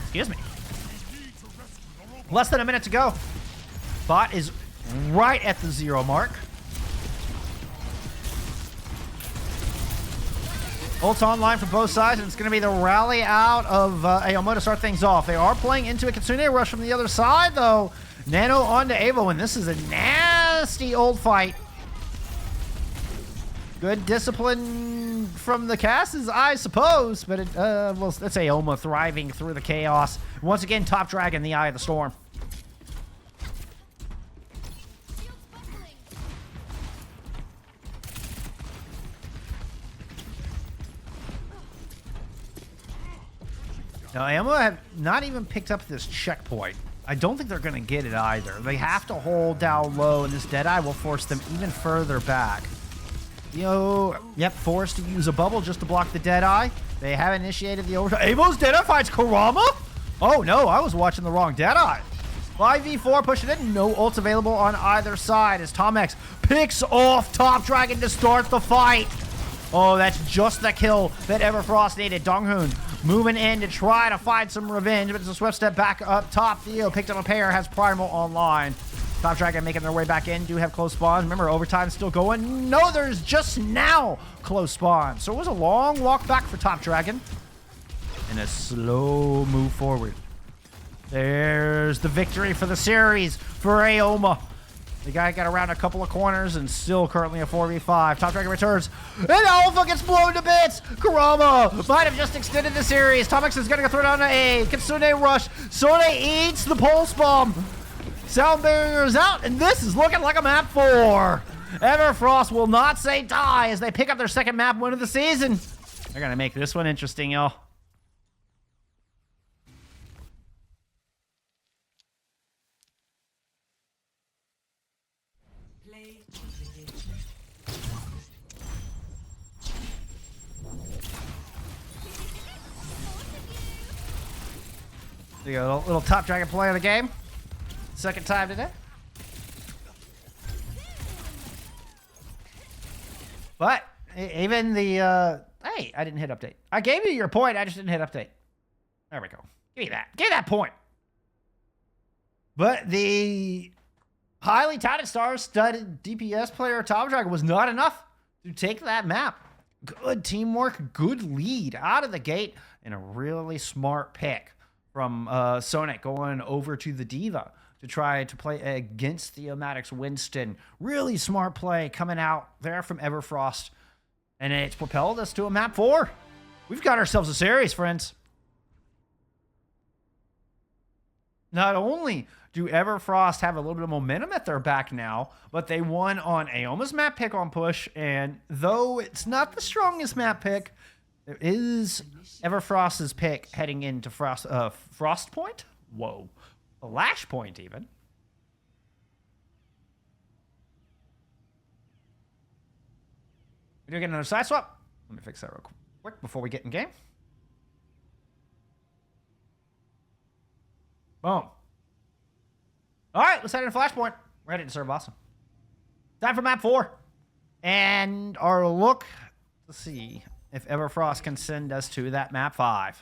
Excuse me. Less than a minute to go. Bot is right at the 0 mark. Ult's online for both sides, and it's going to be the rally out of AOMA to start things off. They are playing into a Kitsune Rush from the other side, though. Nano onto Evo, and this is a nasty old fight. Good discipline from the casters, I suppose, but well, that's AOMA thriving through the chaos. Once again, Top Dragon, the eye of the storm. Now, AOMA have not even picked up this checkpoint. I don't think they're going to get it either. They have to hold down low, and this Deadeye will force them even further back. Forced to use a bubble just to block the Deadeye. They have initiated the overtime. Evo's Deadeye fights Kurama? Oh, no, I was watching the wrong Deadeye. 5v4 pushing in. No ults available on either side as Tomex picks off Top Dragon to start the fight. Oh, that's just the kill that Everfrost needed. Donghun moving in to try to find some revenge, but it's a swift step back up top. Theo picked up a pair, has Primal online. Top Dragon making their way back in, do have close spawns. Remember, overtime's still going. No, there's just now close spawns. So it was a long walk back for Top Dragon and a slow move forward. There's the victory for the series for AOMA. The guy got around a couple of corners and still currently a 4v5. Top Dragon returns. And Alpha gets blown to bits. Kurama might have just extended the series. Tomix is going to go throw down to A. Kitsune rush. Sone eats the pulse bomb. Sound barriers out, and this is looking like a map 4. Everfrost will not say die as they pick up their second map win of the season. They're going to make this one interesting, y'all. Play of the game. There you go, little Top Dragon play of the game. Second time today. But even the hey, I didn't hit update. I gave you your point, I just didn't hit update. There we go. Give me that. Give me that point. But the highly touted star-studded DPS player Top Dragon was not enough to take that map. Good teamwork, good lead out of the gate, and a really smart pick from Sonic going over to the Diva to try to play against the Omatic's Winston. Really smart play coming out there from Everfrost. And it's propelled us to a map 4. We've got ourselves a series, friends. Not only do Everfrost have a little bit of momentum at their back now, but they won on AOMA's map pick on push. And though it's not the strongest map pick, there is Everfrost's pick heading into Frost Point. Whoa. Lash Point, even. We're going to get another side swap. Let me fix that real quick before we get in game. Boom. All right, let's head into Flashpoint. Ready to serve awesome. Time for map 4. And our look, let's see if Everfrost can send us to that map 5.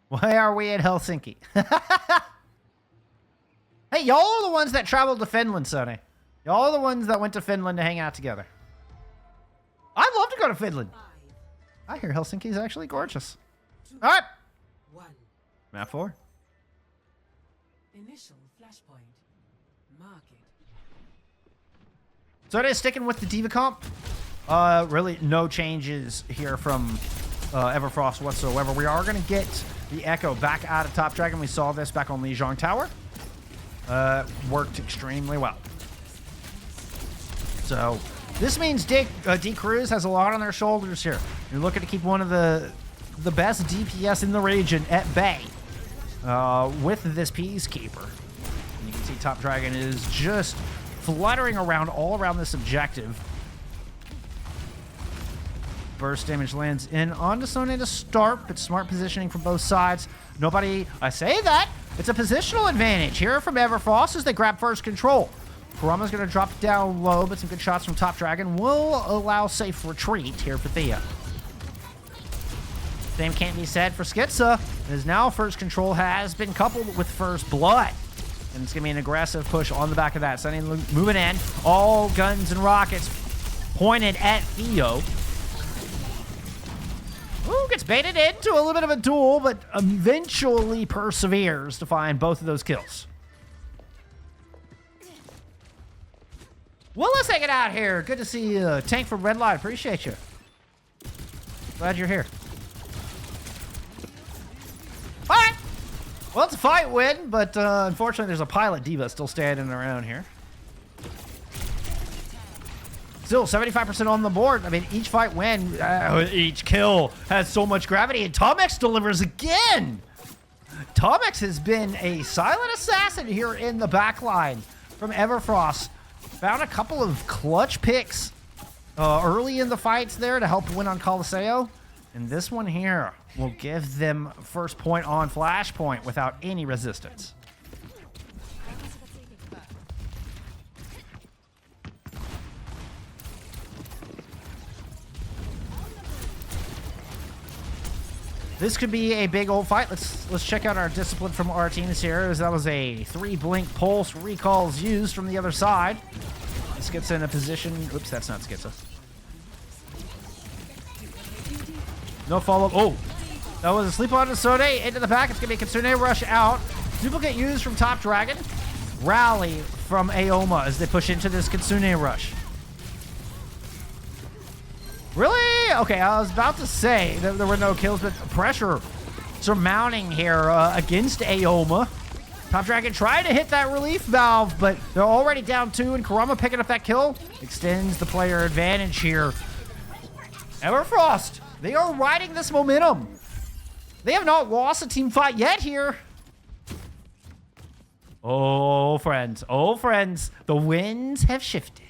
Why are we in Helsinki? Hey, y'all are the ones that traveled to Finland, Sonny. Y'all are the ones that went to Finland to hang out together. I'd love to go to Finland. I hear Helsinki is actually gorgeous. All right. 1. Map 4. Initial flashpoint. Mark it. So it is sticking with the Diva comp. Really no changes here from Everfrost whatsoever. We are going to get the Echo back out of Top Dragon. We saw this back on Lijiang Tower. Worked extremely well. So this means D Cruz has a lot on their shoulders here. You're looking to keep one of the best DPS in the region at bay with this Peacekeeper. And you can see Top Dragon is just fluttering around all around this objective. Burst damage lands in onto Sone to start, but smart positioning from both sides. Nobody, I say that, it's a positional advantage here from Everfrost as they grab first control. Kurama's going to drop down low, but some good shots from Top Dragon will allow safe retreat here for Thea. Same can't be said for Skitza, as now first control has been coupled with first blood. And it's going to be an aggressive push on the back of that. Sunny moving in, all guns and rockets pointed at Theo. Ooh, gets baited into a little bit of a duel, but eventually perseveres to find both of those kills. Well, let's take it out here. Good to see you. Tank from Red Light. Appreciate you. Glad you're here. All right. Well, it's a fight win, but unfortunately there's a pilot Diva still standing around here. Still 75% on the board. I mean, each fight win, each kill has so much gravity, and Tomix delivers again. Tomix has been a silent assassin here in the backline from Everfrost. Found a couple of clutch picks early in the fights there to help win on Coliseo. And this one here will give them first point on Flashpoint without any resistance. This could be a big old fight. Let's check out our discipline from Artinas here, as that was a 3-blink pulse recalls used from the other side. Skitza in a position. Oops, that's not Skitza. No follow-up. Oh, that was a sleep on the Sode into the back. It's going to be a Kitsune rush out. Duplicate used from Top Dragon. Rally from AOMA as they push into this Kitsune rush. Really? Okay, I was about to say that there were no kills, but pressure surmounting here against AOMA. Top Dragon tried to hit that relief valve, but they're already down 2, and Kurama picking up that kill extends the player advantage here. Everfrost, they are riding this momentum. They have not lost a team fight yet here. Oh, friends, the winds have shifted.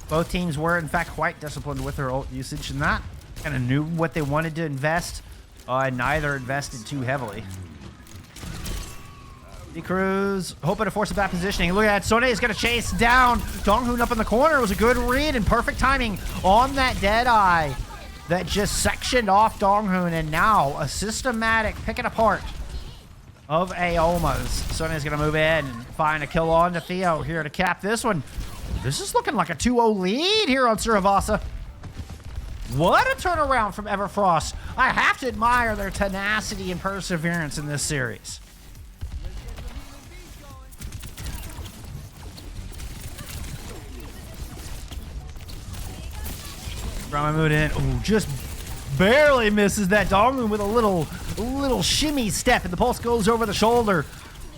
Both teams were, in fact, quite disciplined with their ult usage, and that kind of knew what they wanted to invest, and neither invested too heavily. D-Cruz hoping to force a bad positioning. Look at that. Sone is going to chase down Donghoon up in the corner. It was a good read and perfect timing on that Deadeye that just sectioned off Donghoon, and now a systematic picking apart of AOMAs. Sone is going to move in and find a kill on to Theo here to cap this one. This is looking like a 2-0 lead here on Suravasa. What a turnaround from Everfrost. I have to admire their tenacity and perseverance in this series. Brahma moved in. Ooh, just barely misses that Donghoon with a little shimmy step, and the pulse goes over the shoulder.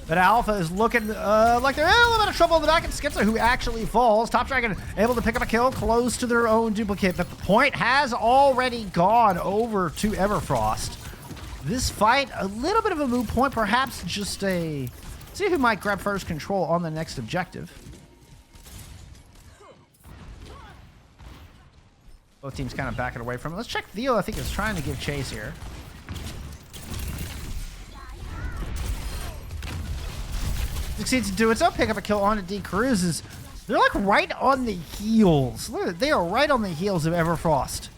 But Alpha is looking like they're in a little bit of trouble in the back, and Skitzer, who actually falls. Top Dragon able to pick up a kill close to their own duplicate. The point has already gone over to Everfrost. This fight, a little bit of a moot point, perhaps just a... See who might grab first control on the next objective. Both teams kind of backing away from it. Let's check Theo, I think, is trying to give chase here. Succeeds to do its own, pick up a kill on to D-Cruz. They're like right on the heels. Look, they are right on the heels of Everfrost.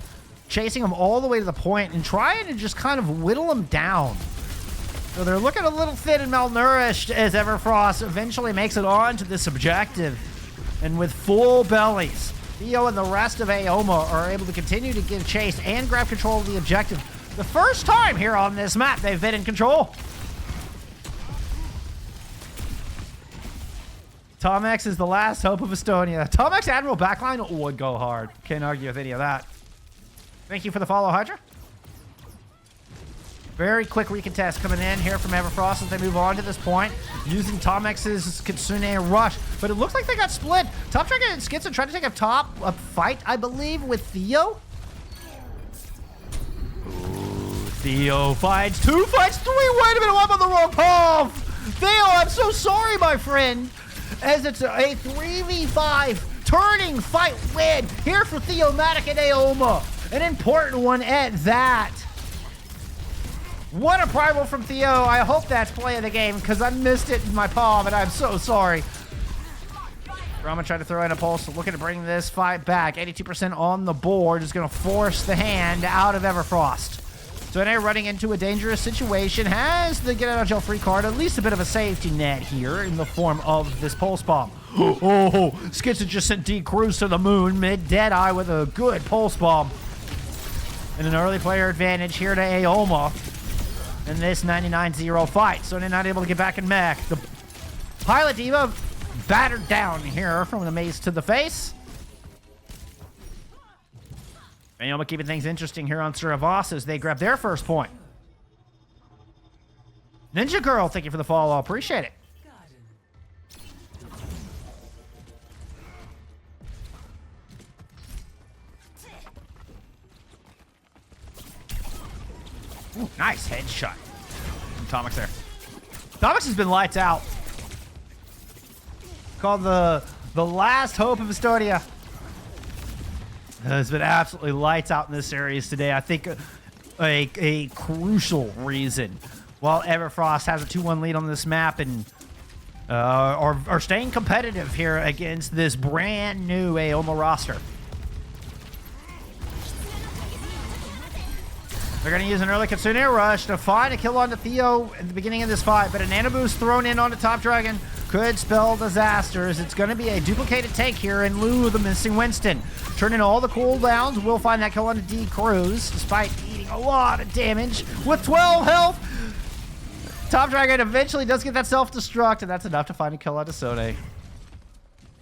Chasing them all the way to the point and trying to just kind of whittle them down. So they're looking a little thin and malnourished as Everfrost eventually makes it on to this objective. And with full bellies, Theo and the rest of AOMA are able to continue to give chase and grab control of the objective. The first time here on this map they've been in control. Tom X is the last hope of Estonia. Tom X Admiral backline would go hard. Can't argue with any of that. Thank you for the follow, Hydra. Very quick recontest coming in here from Everfrost as they move on to this point, using Tom X's Kitsune rush. But it looks like they got split. Top Dragon and Skitzer tried to take a fight, I believe, with Theo. Ooh, Theo fights 2, fights 3. Wait a minute, I'm on the wrong path. Theo, I'm so sorry, my friend. As it's a 3v5 turning fight win here for Theomatic and AOMA. An important one at that. What a primal from Theo. I hope that's play of the game because I missed it in my palm and I'm so sorry. Rama tried to throw in a pulse, looking to bring this fight back. 82% on the board is going to force the hand out of Everfrost. So now running into a dangerous situation, has the get out of jail free card, at least a bit of a safety net here in the form of this pulse bomb. Oh, Skitzer just sent D-Cruz to the moon mid Deadeye with a good pulse bomb. And an early player advantage here to AOMA in this 99-0 fight. So they're not able to get back in mech. The Pilot Diva battered down here from the maze to the face. AOMA keeping things interesting here on Suravasa as they grab their first point. Ninja Girl, thank you for the follow. Appreciate it. Ooh, nice headshot from Tomix there. Tomix has been lights out. Called the last hope of Estonia. It's been absolutely lights out in this series today. I think a crucial reason while Everfrost has a 2-1 lead on this map and are staying competitive here against this brand new AOMA roster. They're going to use an early Kitsune rush to find a kill onto Theo at the beginning of this fight, but a nano boost thrown in onto Top Dragon. could spell disasters. It's going to be a duplicated tank here in lieu of the missing Winston. Turning all the cooldowns, we'll find that kill on the D Cruz, despite eating a lot of damage with 12 health. Top Dragon eventually does get that self-destruct, and that's enough to find a kill on Desone.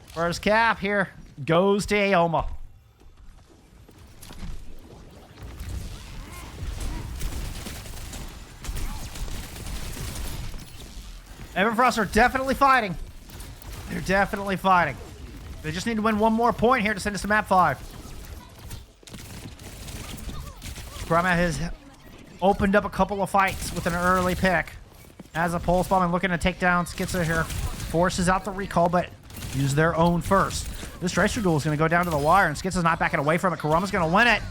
First cap here goes to AOMA. Everfrost are definitely fighting. They're definitely fighting. They just need to win one more point here to send us to map 5. Brahma has opened up a couple of fights with an early pick. As a pulse bomb and looking to take down Schizo here. Forces out the recall, but use their own first. This Tracer duel is going to go down to the wire, and Schizo's not backing away from it. Kurama's going to win it.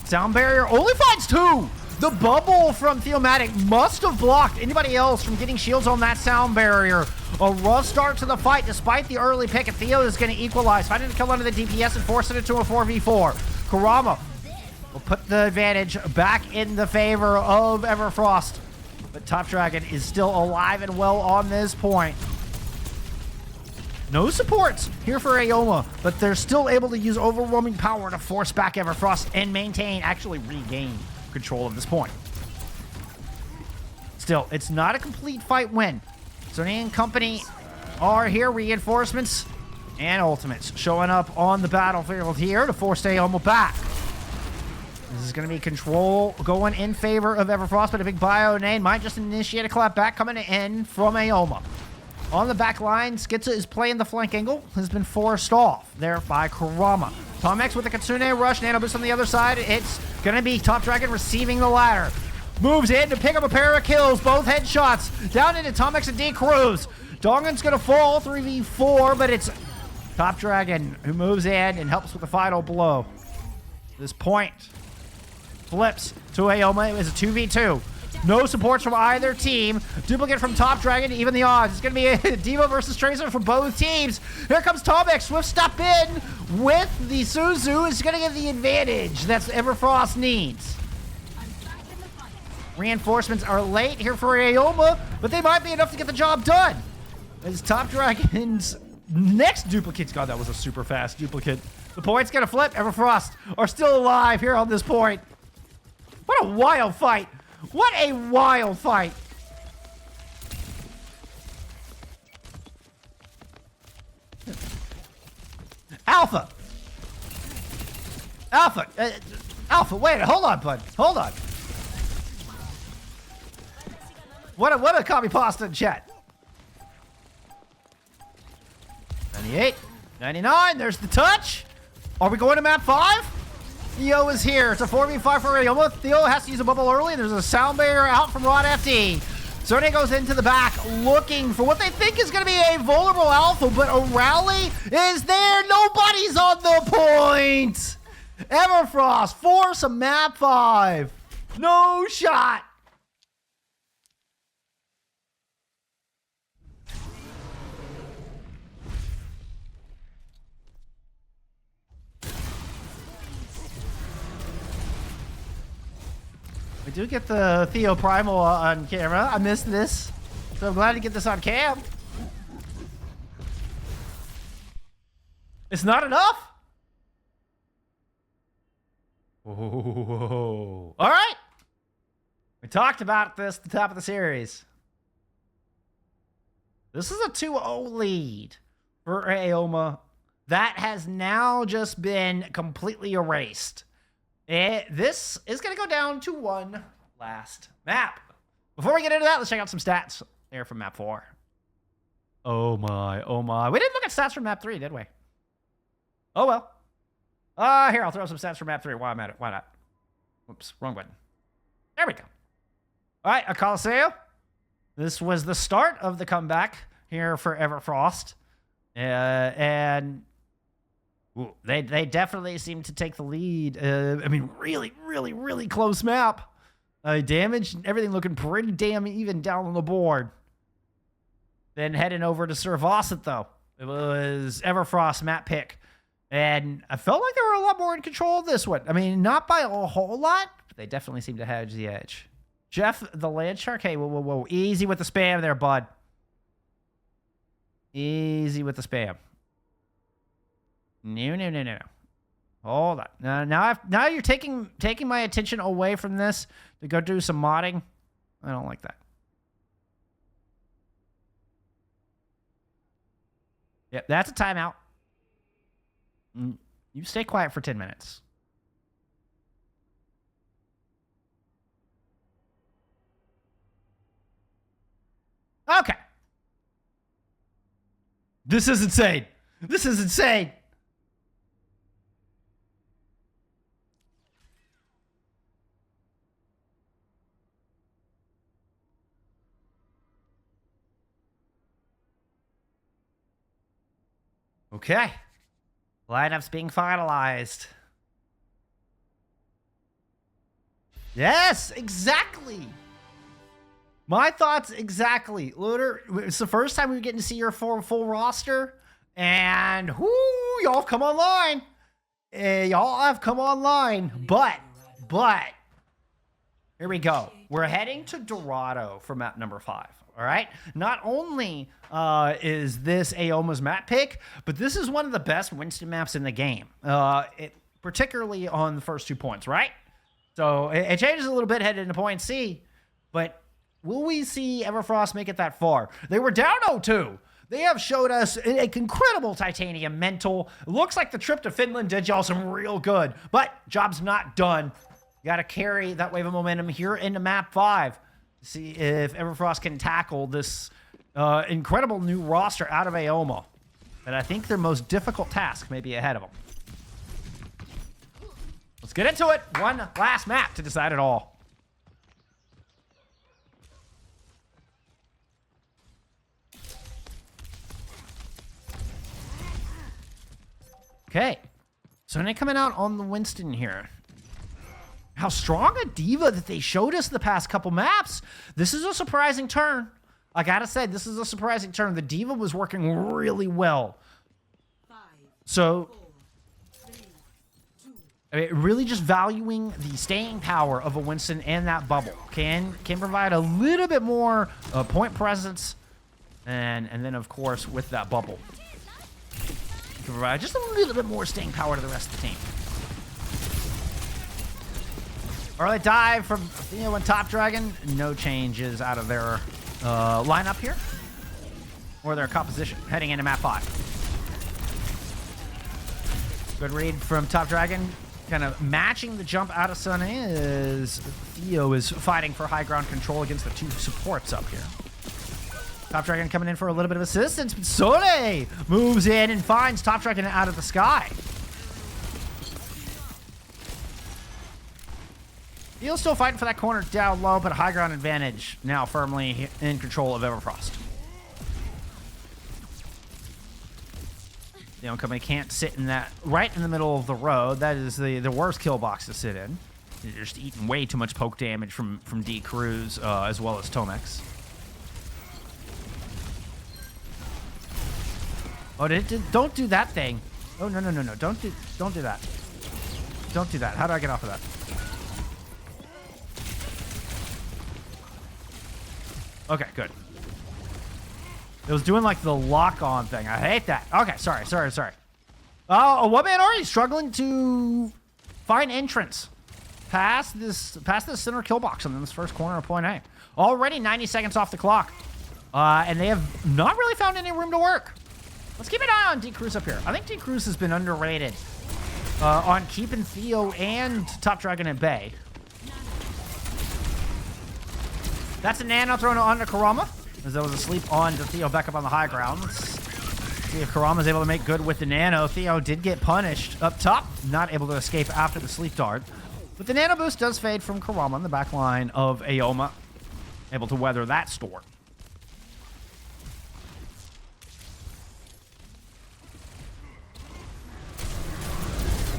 Sound barrier only finds 2. The bubble from Theomatic must have blocked anybody else from getting shields on that sound barrier. A rough start to the fight despite the early pick, and Theo is going to equalize, finding a kill under the DPS and forcing it to a 4v4. Kurama will put the advantage back in the favor of Everfrost. But Top Dragon is still alive and well on this point. No supports here for AOMA, but they're still able to use overwhelming power to force back Everfrost and maintain, actually regain control of this point. Still, it's not a complete fight win. Sony and company are here, reinforcements and ultimates showing up on the battlefield here to force AOMA back. This is going to be control going in favor of Everfrost, but a big bio nade might just initiate a clap back coming in from AOMA. On the back line, Schizo is playing the flank angle, has been forced off there by Kurama. Tomex with the Kitsune rush, Nano Boost on the other side. It's going to be Top Dragon receiving the ladder. Moves in to pick up a pair of kills, both headshots. Down into Tomex and D Cruz. Dongan's going to fall 3v4, but it's Top Dragon who moves in and helps with the final blow. This point flips to AOMA. It was a 2v2. No supports from either team. Duplicate from Top Dragon to even the odds. It's going to be a Diva versus Tracer from both teams. Here comes Tomex. Swift step in with the Suzu. Is going to get the advantage that Everfrost needs. Reinforcements are late here for AOMA, but they might be enough to get the job done. As Top Dragon's next duplicate's God, that was a super fast duplicate. The point's going to flip. Everfrost are still alive here on this point. What a wild fight. What a wild fight. Alpha. Alpha. Alpha, wait, hold on, bud. Hold on. What a copy pasta in chat. 98. 99. There's the touch. Are we going to map 5? Theo is here. It's a 4v5 for AOMA. Theo has to use a bubble early, and there's a sound barrier out from Rod FD. Zone goes into the back looking for what they think is going to be a vulnerable Alpha, but a rally is there. Nobody's on the point. Everfrost force a map 5. No shot. We do get the Theo Primal on camera. I missed this, so I'm glad to get this on cam. It's not enough? Whoa. All right. We talked about this at the top of the series. This is a 2-0 lead for AOMA. That has now just been completely erased. This is going to go down to one last map. Before we get into that, let's check out some stats there from map 4. Oh my, oh my. We didn't look at stats from map 3, did we? Oh well. Here, I'll throw some stats from map 3 while I'm at it. Why not? Whoops, wrong button. There we go. All right, a Coliseum. This was the start of the comeback here for Everfrost. And ooh, they definitely seem to take the lead. I mean, really close map. Damage, everything looking pretty damn even down on the board. Then heading over to Sir Vosset, though. It was Everfrost map pick. And I felt like they were a lot more in control of this one. I mean, not by a whole lot, but they definitely seem to hedge the edge. Jeff, the Land Shark. Hey, whoa. Easy with the spam there, bud. Easy with the spam. No, no, no, no, no. Hold on. Now you're taking my attention away from this to go do some modding. I don't like that. Yep, that's a timeout. You stay quiet for 10 minutes. Okay. This is insane. This is insane. Okay. Lineup's being finalized. Yes, exactly. My thoughts exactly. Looter, it's the first time we're getting to see your full roster. And whoo, y'all come online. Y'all have come online. But, here we go. We're heading to Dorado for map number 5. All right. Not only is this AOMA's map pick, but this is one of the best Winston maps in the game. Particularly on the first 2 points, right? So it changes a little bit headed into point C, but will we see Everfrost make it that far? They were down 0-2. They have showed us an incredible titanium mental. Looks like the trip to Finland did y'all some real good, but job's not done. You got to carry that wave of momentum here into map 5. See if Everfrost can tackle this incredible new roster out of AOMA. And I think their most difficult task may be ahead of them. Let's get into it. One last map to decide it all. Okay. So they're coming out on the Winston here. How strong a diva that they showed us the past couple maps. This is a surprising turn. I gotta say, this is a surprising turn. The diva was working really well. 5, So, 4, 3, 2. I mean, really just valuing the staying power of a Winston and that bubble can provide a little bit more point presence, and then of course with that bubble, can provide just a little bit more staying power to the rest of the team. Early dive from Theo and Top Dragon. No changes out of their lineup here or their composition heading into map 5. Good read from Top Dragon. Kind of matching the jump out of Sunny as Theo is fighting for high ground control against the 2 supports up here. Top Dragon coming in for a little bit of assistance, but Sone moves in and finds Top Dragon out of the sky. Theo's still fighting for that corner down low, but high ground advantage now firmly in control of Everfrost. The Theo company can't sit in that right in the middle of the road. That is the worst kill box to sit in. You're just eating way too much poke damage from D Cruz as well as Tomex. Oh, don't do that thing. Oh no. Don't do that. Don't do that. How do I get off of that? Okay, good. It was doing like the lock-on thing. I hate that. Okay, sorry. Oh, a one-man already struggling to find entrance past this center kill box in this first corner of point A. Already 90 seconds off the clock. And they have not really found any room to work. Let's keep an eye on D Cruz up here. I think D Cruz has been underrated on keeping Theo and Top Dragon at bay. That's a nano thrown onto Kurama, as that was a sleep on to Theo back up on the high ground. Let's see if Kurama's able to make good with the nano. Theo did get punished up top, not able to escape after the sleep dart. But the nano boost does fade from Kurama in the back line of AOMA, able to weather that storm.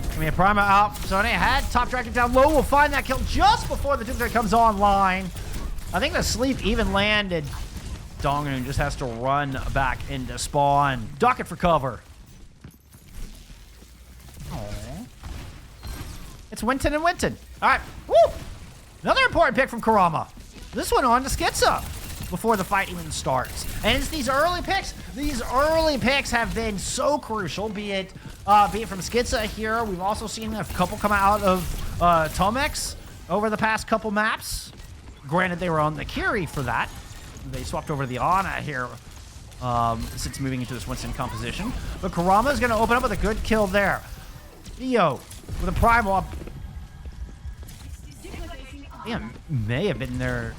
I mean, Prima out. So they had Top Dragon down low. We'll find that kill just before the Doomsday comes online. I think the sleep even landed. Dongun just has to run back into spawn. Duck it for cover. Aww. It's Winton and Winton. All right. Woo! Another important pick from Kurama. This one on to Schizo. before the fight even starts. And it's these early picks. These early picks have been so crucial, be it from Skitza here. We've also seen a couple come out of Tomex over the past couple maps. Granted, they were on the Kiri for that. They swapped over to the Ana here since moving into this Winston composition. But Kurama is going to open up with a good kill there. Theo with a Primal. Yeah, may have been their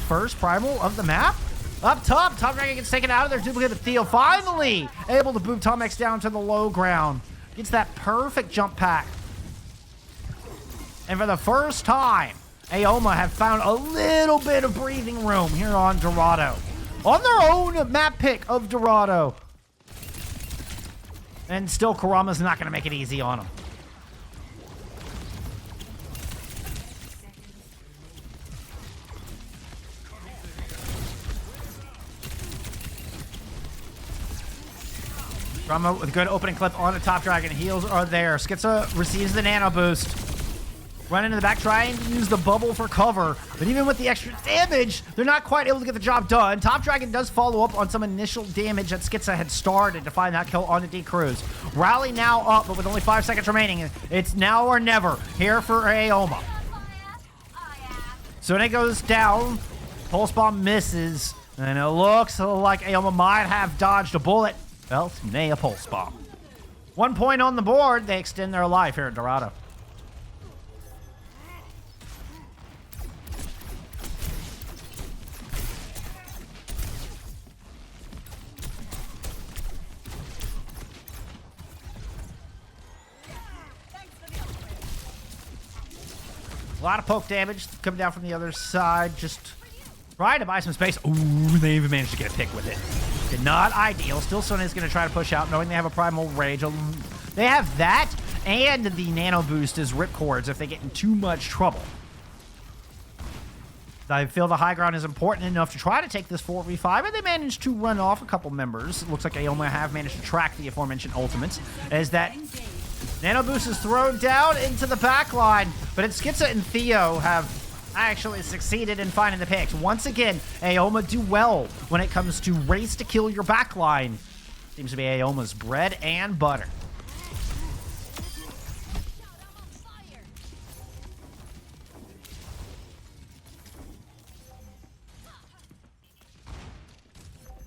first Primal of the map. Up top, Top Dragon gets taken out of their duplicate, but Theo finally able to boot Tomex down to the low ground. Gets that perfect jump pack. And for the first time, AOMA have found a little bit of breathing room here on Dorado. On their own map pick of Dorado. And still, Kurama's not going to make it easy on them. Kurama with a good opening clip on the Top Dragon. Heals are there. Skitza receives the nano boost. Run into the back, trying to use the bubble for cover. But even with the extra damage, they're not quite able to get the job done. Top Dragon does follow up on some initial damage that Skitza had started to find that kill on the D-Cruise. Rally now up, but with only 5 seconds remaining, it's now or never here for AOMA. So when it goes down, Pulse Bomb misses, and it looks like AOMA might have dodged a bullet. Well, it's nay a Pulse Bomb. 1 point on the board. They extend their life here at Dorado. A lot of poke damage coming down from the other side. Just trying to buy some space. Ooh, they even managed to get a pick with it. Not ideal. Still, Sona's going to try to push out, knowing they have a Primal Rage. They have that and the Nano Boost as Ripcords if they get in too much trouble. I feel the high ground is important enough to try to take this 4v5, and they managed to run off a couple members. It looks like AOMA have managed to track the aforementioned ultimates, as that Nano Boost is thrown down into the back line, but it's Skitza and Theo have actually succeeded in finding the picks. Once again, AOMA do well when it comes to race to kill your backline. Seems to be AOMA's bread and butter.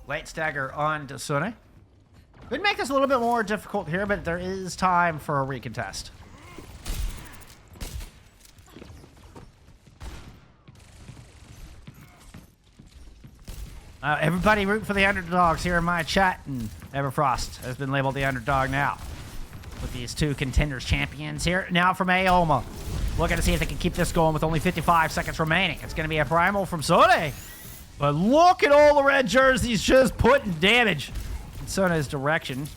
Late stagger on to Sune. Could make this a little bit more difficult here, but there is time for a recontest. Everybody root for the underdogs here in my chat, and Everfrost has been labeled the underdog now. With these two contenders champions here. Now from AOMA. Looking to see if they can keep this going with only 55 seconds remaining. It's going to be a Primal from Sone. But look at all the red jerseys just putting damage in Sona's direction.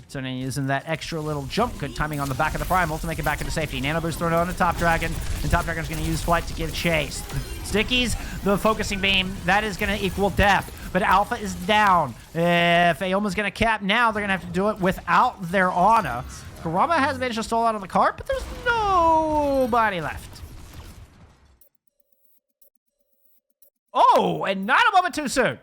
Sona using that extra little jump. Good timing on the back of the Primal to make it back into safety. Nano Boost thrown on the Top Dragon, and Top Dragon's going to use Flight to give chase. Stickies, the focusing beam, that is going to equal death. But Alpha is down. If AOMA's going to cap now, they're going to have to do it without their Ana. Kurama has managed to stall out on the cart, but there's nobody left. Oh, and not a moment too soon.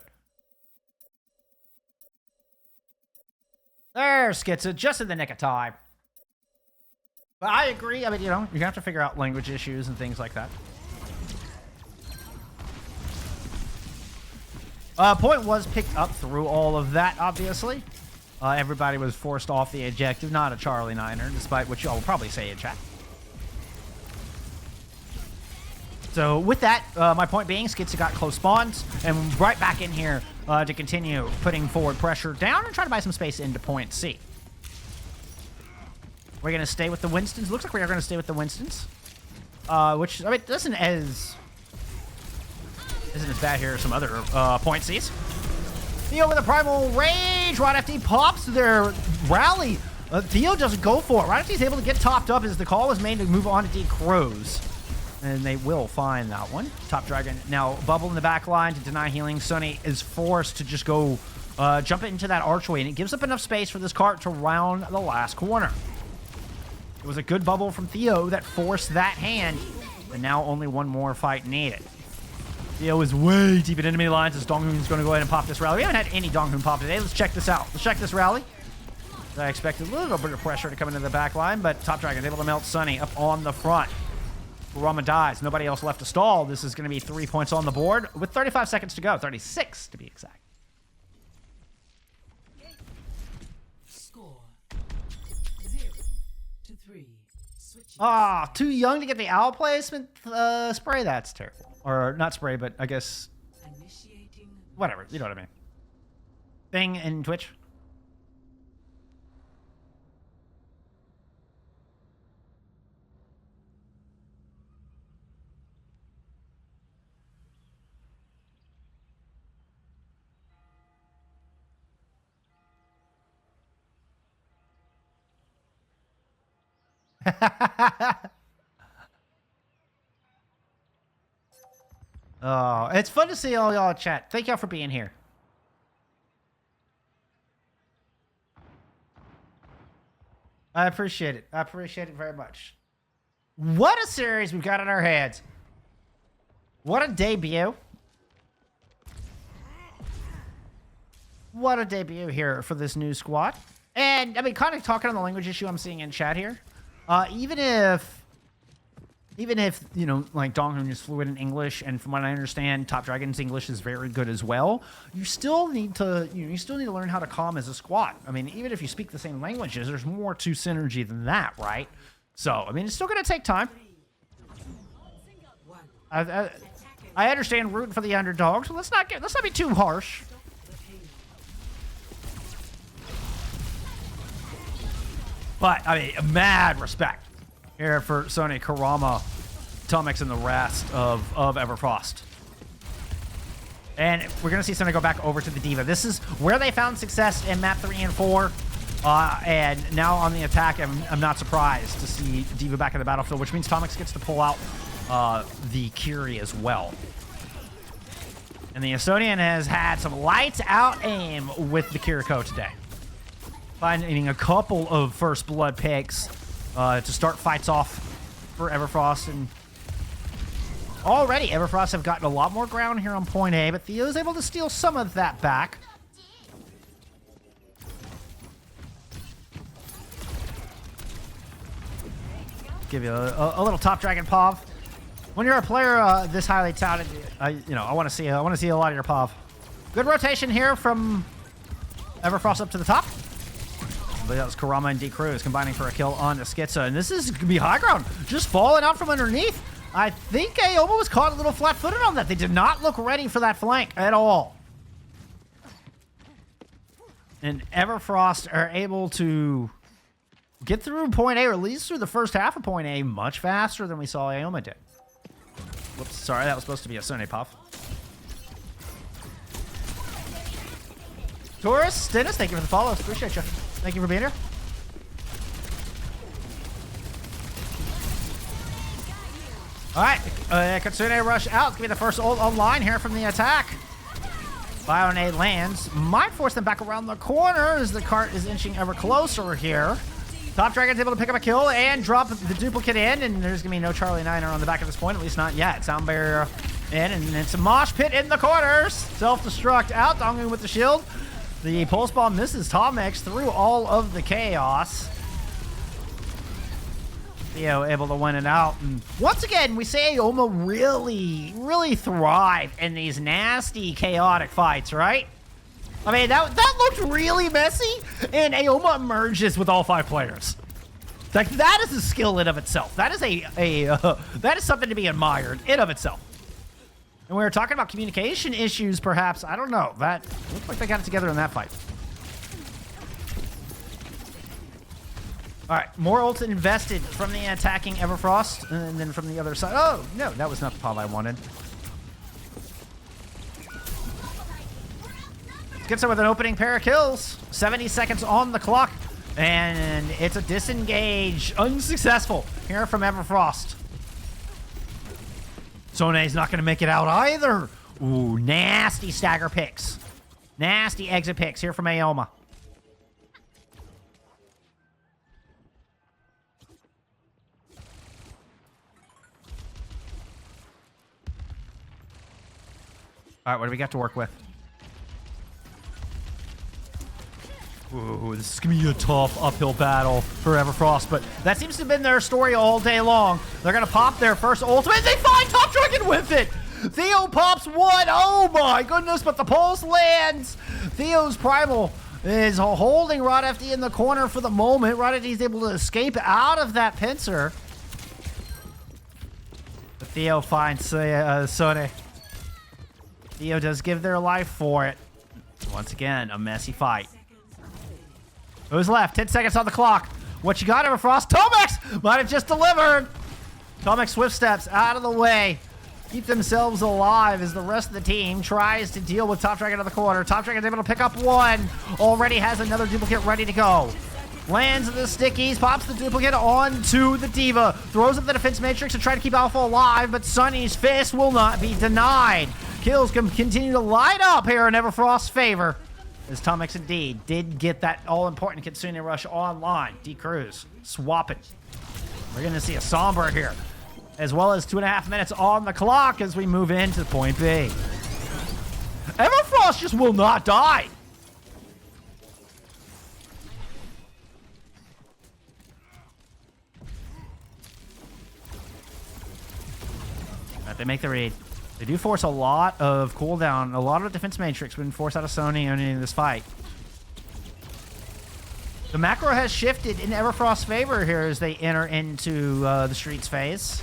There's Skitza, just in the nick of time. But I agree. I mean, you know, you're going to have to figure out language issues and things like that. Point was picked up through all of that, obviously. Everybody was forced off the objective, not a Charlie Niner, despite what y'all will probably say in chat. So with that, my point being, Skitza got close spawns, and right back in here to continue putting forward pressure down and try to buy some space into point C. We're going to stay with the Winstons. Looks like we are going to stay with the Winstons. Which, I mean, isn't as bad here as some other point Cs. Theo with a Primal Rage. Right after he pops their rally, Theo doesn't go for it. Right after he's able to get topped up as the call was made to move on to D-Crows. And they will find that one. Top Dragon now bubble in the back line to deny healing. Sonny is forced to just go jump into that archway, and it gives up enough space for this cart to round the last corner. It was a good bubble from Theo that forced that hand, and now only one more fight needed. Theo is way deep in enemy lines as Donghoon's going to go ahead and pop this rally. We haven't had any Donghoon pop today. Let's check this out. Let's check this rally. I expected a little bit of pressure to come into the back line, but Top Dragon's able to melt Sunny up on the front. Kurama dies. Nobody else left to stall. This is going to be 3 points on the board with 35 seconds to go. 36 to be exact. Score 0-3. Switching. Ah, too young to get the owl placement spray. That's terrible. Or not spray, but I guess Initiating. whatever. You know what I mean. Thing in Twitch. Oh, it's fun to see all y'all chat. Thank y'all for being here. I appreciate it. I appreciate it very much. What a series we've got in our heads. What a debut. What a debut here for this new squad. And, I mean, kind of talking on the language issue I'm seeing in chat here. Even if, you know, like Donghoon is fluent in English, and from what I understand, Top Dragon's English is very good as well, you still need to, you still need to learn how to comm as a squad. I mean, even if you speak the same languages, there's more to synergy than that, right? So, I mean, it's still going to take time. I understand rooting for the underdogs, but let's not be too harsh. But, I mean, mad respect here for Sony, Kurama, Tomix, and the rest of Everfrost. And we're going to see Sony go back over to the D.Va. This is where they found success in map 3 and 4. And now on the attack, I'm not surprised to see D.Va back in the battlefield, which means Tomix gets to pull out the Curie as well. And the Estonian has had some lights out aim with the Kiriko today. Finding a couple of first blood picks to start fights off for Everfrost. And already Everfrost have gotten a lot more ground here on point A, but Theo is able to steal some of that back. Give you a little Top Dragon POV. When you're a player this highly touted, you know, I want to see a lot of your POV. Good rotation here from Everfrost up to the top. But that was Kurama and D Cruz combining for a kill on the Schizo. And this is going to be high ground. Just falling out from underneath. I think AOMA was caught a little flat-footed on that. They did not look ready for that flank at all. And Everfrost are able to get through point A, or at least through the first half of point A, much faster than we saw AOMA did. Whoops, sorry, that was supposed to be a Sony puff. Taurus, Dennis, thank you for the follows. Appreciate you. Thank you for being here. All right, Katsune rush out. It's going to be the first ult online here from the attack. Bionade lands. Might force them back around the corner as the cart is inching ever closer here. Top Dragon's able to pick up a kill and drop the duplicate in, and there's going to be no Charlie Niner on the back at this point, at least not yet. Sound barrier in, and it's a mosh pit in the corners. Self-destruct out. Donghoon with the shield. The pulse bomb misses Tomix through all of the chaos. Theo able to win it out. And once again, we say AOMA really thrive in these nasty, chaotic fights, right? I mean, that looked really messy, and AOMA emerges with all 5 players. Like, that is a skill in of itself. That is that is something to be admired in of itself. And we were talking about communication issues, perhaps. I don't know. That looked like they got it together in that fight. All right, more ults invested from the attacking Everfrost, and then from the other side. Oh, no, that was not the POV I wanted. Gets it with an opening pair of kills. 70 seconds on the clock, and it's a disengage. Unsuccessful here from Everfrost. Sone's not going to make it out either. Ooh, nasty stagger picks. Nasty exit picks here from AOMA. All right, what do we got to work with? Ooh, this is going to be a tough uphill battle for Everfrost, but that seems to have been their story all day long. They're going to pop their first ultimate. They find Top Dragon with it! Theo pops one. Oh my goodness, but the pulse lands. Theo's Primal is holding Rod FD in the corner for the moment. Rod FD is able to escape out of that pincer. But Theo finds Sone. Theo does give their life for it. Once again, a messy fight. Who's left? 10 seconds on the clock. What you got, Everfrost? Tomex might have just delivered. Tomex swift steps out of the way. Keep themselves alive as the rest of the team tries to deal with Top Dragon in the corner. Top Dragon's able to pick up one. Already has another duplicate ready to go. Lands the stickies, pops the duplicate onto the Diva. Throws up the defense matrix to try to keep Alpha alive, but Sunny's fist will not be denied. Kills can continue to light up here in Everfrost's favor. As Tomex indeed did get that all-important Kitsune Rush online. D-Cruz swapping. We're going to see a Somber here, as well as 2.5 minutes on the clock as we move into point B. Everfrost just will not die. Right, they make the read. They do force a lot of cooldown, a lot of defense matrix when forced out of Sony in this fight. The macro has shifted in Everfrost's favor here as they enter into the streets phase.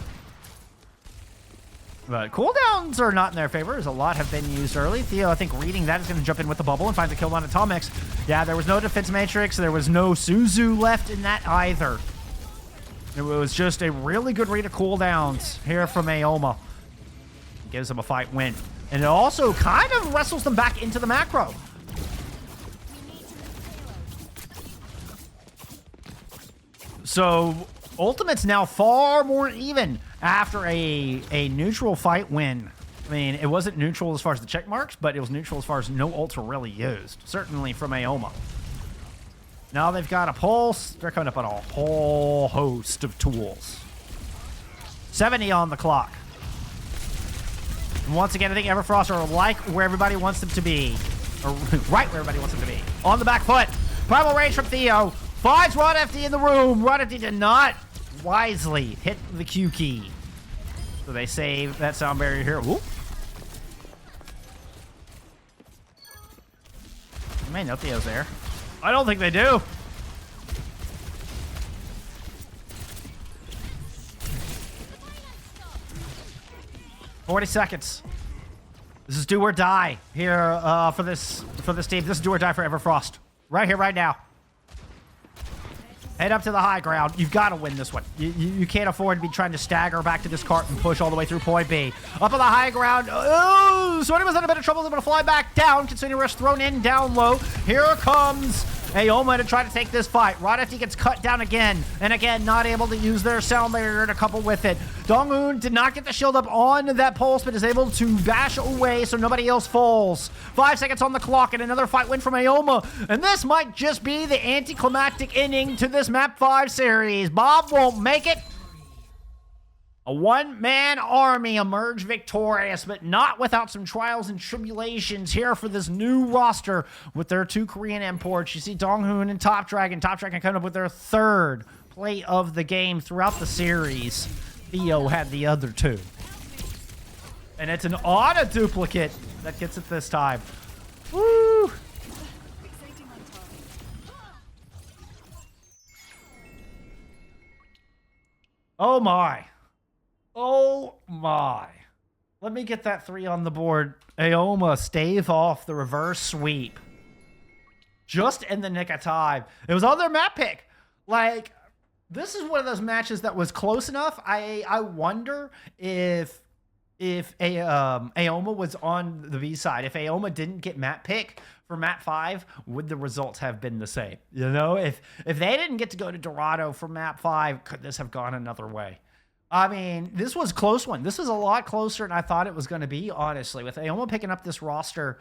But cooldowns are not in their favor, as a lot have been used early. Theo, I think, reading that is going to jump in with the bubble and find the kill on Atomics. Yeah, there was no defense matrix. There was no Suzu left in that either. It was just a really good read of cooldowns here from AOMA. Gives them a fight win. And it also kind of wrestles them back into the macro. So Ultimate's now far more even after a neutral fight win. I mean, it wasn't neutral as far as the check marks, but it was neutral as far as no ults were really used. Certainly from AOMA. Now they've got a pulse. They're coming up on a whole host of tools. 70 on the clock. And once again, I think Everfrost are like where everybody wants them to be. Or right where everybody wants them to be. On the back foot. Primal Rage from Theo. Finds Rod FD in the room. Rod FD did not wisely hit the Q key. So they save that sound barrier here. Whoop. You may know Theo's there. I don't think they do. "40 seconds. This is do or die here for this team. This is do or die for Everfrost. Right here, right now. Head up to the high ground. You've got to win this one. You can't afford to be trying to stagger back to this cart and push all the way through point B. Up on the high ground. Oh, Sony was in a bit of trouble. Able to fly back down. Kitsune Rush thrown in down low. Here comes AOMA to try to take this fight. Rod FD gets cut down again. And again, not able to use their sound barrier to couple with it. Donghoon did not get the shield up on that pulse, but is able to bash away so nobody else falls. 5 seconds on the clock and another fight win from AOMA. And this might just be the anticlimactic ending to this Map 5 series. Bob won't make it. A one-man army emerged victorious, but not without some trials and tribulations here for this new roster with their two Korean imports. You see Donghoon and Top Dragon. Top Dragon coming up with their third play of the game throughout the series. Theo had the other two. And it's an auto duplicate that gets it this time. Woo! Oh my. Oh my. Let me get that 3 on the board. AOMA stave off the reverse sweep. Just in the nick of time. It was on their map pick. Like, this is one of those matches that was close enough. I wonder if AOMA was on the B side. If AOMA didn't get map pick for map 5, would the results have been the same? You know, if they didn't get to go to Dorado for map 5, could this have gone another way? I mean, this was a close one. This was a lot closer than I thought it was going to be, honestly. With AOMA picking up this roster,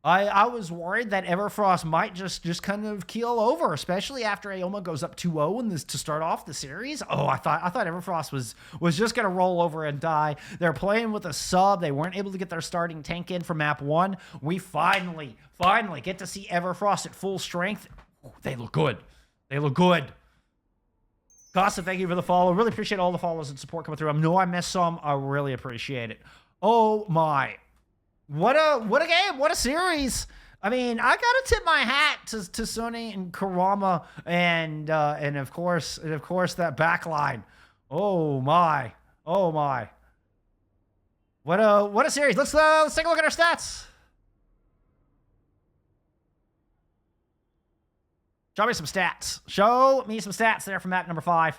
I was worried that Everfrost might just kind of keel over, especially after AOMA goes up 2-0 in this to start off the series. Oh, I thought Everfrost was just gonna roll over and die. They're playing with a sub. They weren't able to get their starting tank in for map 1. We finally get to see Everfrost at full strength. Ooh, they look good. They look good. Costa, thank you for the follow. Really appreciate all the follows and support coming through. I know I missed some. I really appreciate it. Oh my. What a game! What a series! I mean, I gotta tip my hat to Sony and Kurama and of course that backline. Oh my! Oh my! What a series! Let's take a look at our stats. Show me some stats. Show me some stats there from map number 5.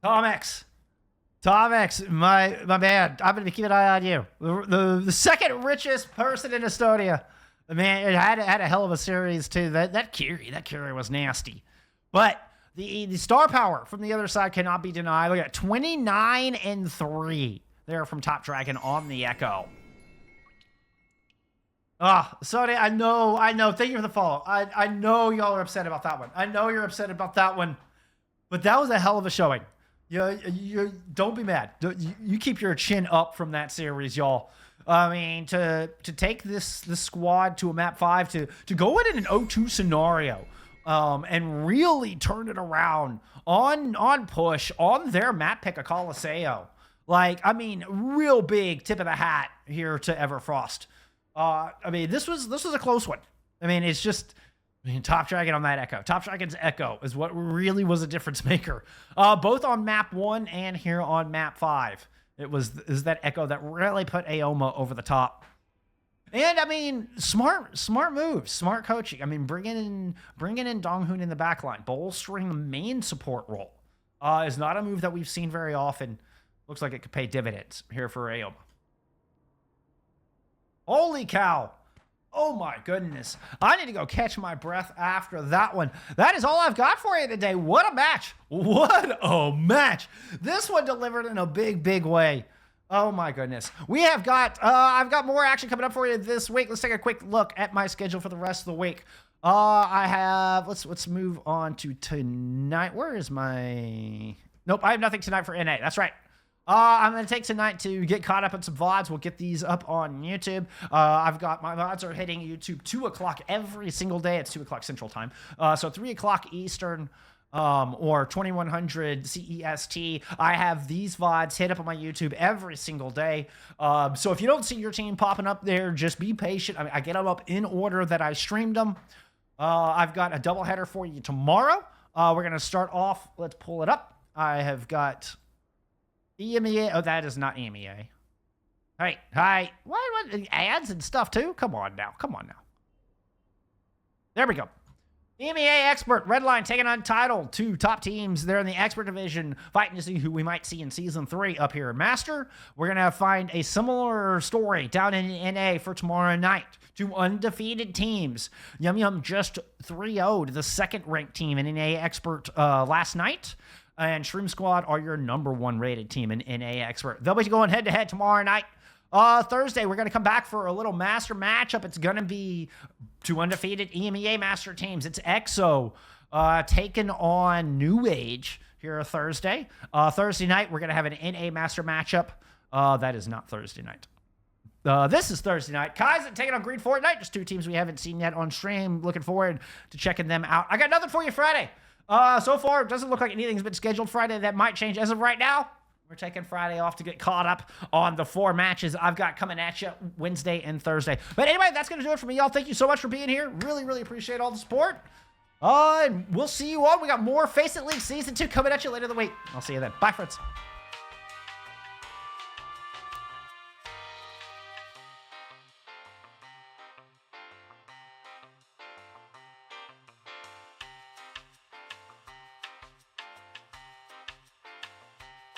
Tom X, my man, I'm gonna be keeping an eye on you. The second richest person in Estonia. Man, it had a hell of a series too. That Curie was nasty. But the star power from the other side cannot be denied. Look at 29 and 3 there from Top Dragon on the Echo. Sony, I know. Thank you for the follow. I know y'all are upset about that one. I know you're upset about that one. But that was a hell of a showing. You don't be mad. You keep your chin up from that series, y'all. I mean, to take this squad to a map 5, to go in an 0-2 scenario, and really turn it around on push on their map pick of Colosseo. Like, I mean, real big tip of the hat here to Everfrost. I mean, this was a close one. I mean, it's just. Top Dragon on that Echo. Top Dragon's Echo is what really was a difference maker. Both on map 1 and here on map 5. Is that Echo that really put AOMA over the top. And I mean, smart moves, smart coaching. I mean, bringing in Donghoon in the backline, bolstering the main support role, is not a move that we've seen very often. Looks like it could pay dividends here for AOMA. Holy cow! Oh my goodness. I need to go catch my breath after that one. That is all I've got for you today. What a match. What a match. This one delivered in a big way. Oh my goodness. We have got, I've got more action coming up for you this week. Let's take a quick look at my schedule for the rest of the week. I have, let's move on to tonight. Where is my, nope, I have nothing tonight for NA. That's right. I'm going to take tonight to get caught up on some VODs. We'll get these up on YouTube. I've got my VODs are hitting YouTube 2 o'clock every single day. It's 2 o'clock Central Time. So 3 o'clock Eastern or 2100 CEST. I have these VODs hit up on my YouTube every single day. So if you don't see your team popping up there, just be patient. I mean, I get them up in order that I streamed them. I've got a doubleheader for you tomorrow. We're going to start off. Let's pull it up. I have got EMEA. Oh, that is not EMEA. Hi. What ads and stuff too? Come on now. There we go. EMEA Expert, Redline taking on Title. 2 top teams there in the Expert division, fighting to see who we might see in Season 3 up here in Master. We're going to find a similar story down in NA for tomorrow night. 2 undefeated teams. Yum just 3-0'd the second-ranked team in NA Expert last night. And Shroom Squad are your #1 rated team in NA Expert. They'll be going head-to-head tomorrow night. Thursday, we're going to come back for a little Master matchup. It's going to be 2 undefeated EMEA Master teams. It's EXO taking on New Age here Thursday. Thursday night, we're going to have an NA Master matchup. That is not Thursday night. This is Thursday night. Kaizen taking on Green Fortnite. Just 2 teams we haven't seen yet on stream. Looking forward to checking them out. I got nothing for you Friday. So far, it doesn't look like anything's been scheduled Friday. That might change. As of right now, we're taking Friday off to get caught up on the 4 matches I've got coming at you Wednesday and Thursday. But anyway, that's going to do it for me, y'all. Thank you so much for being here. Really appreciate all the support. And we'll see you on. We got more FACEIT League Season 2 coming at you later in the week. I'll see you then. Bye, friends.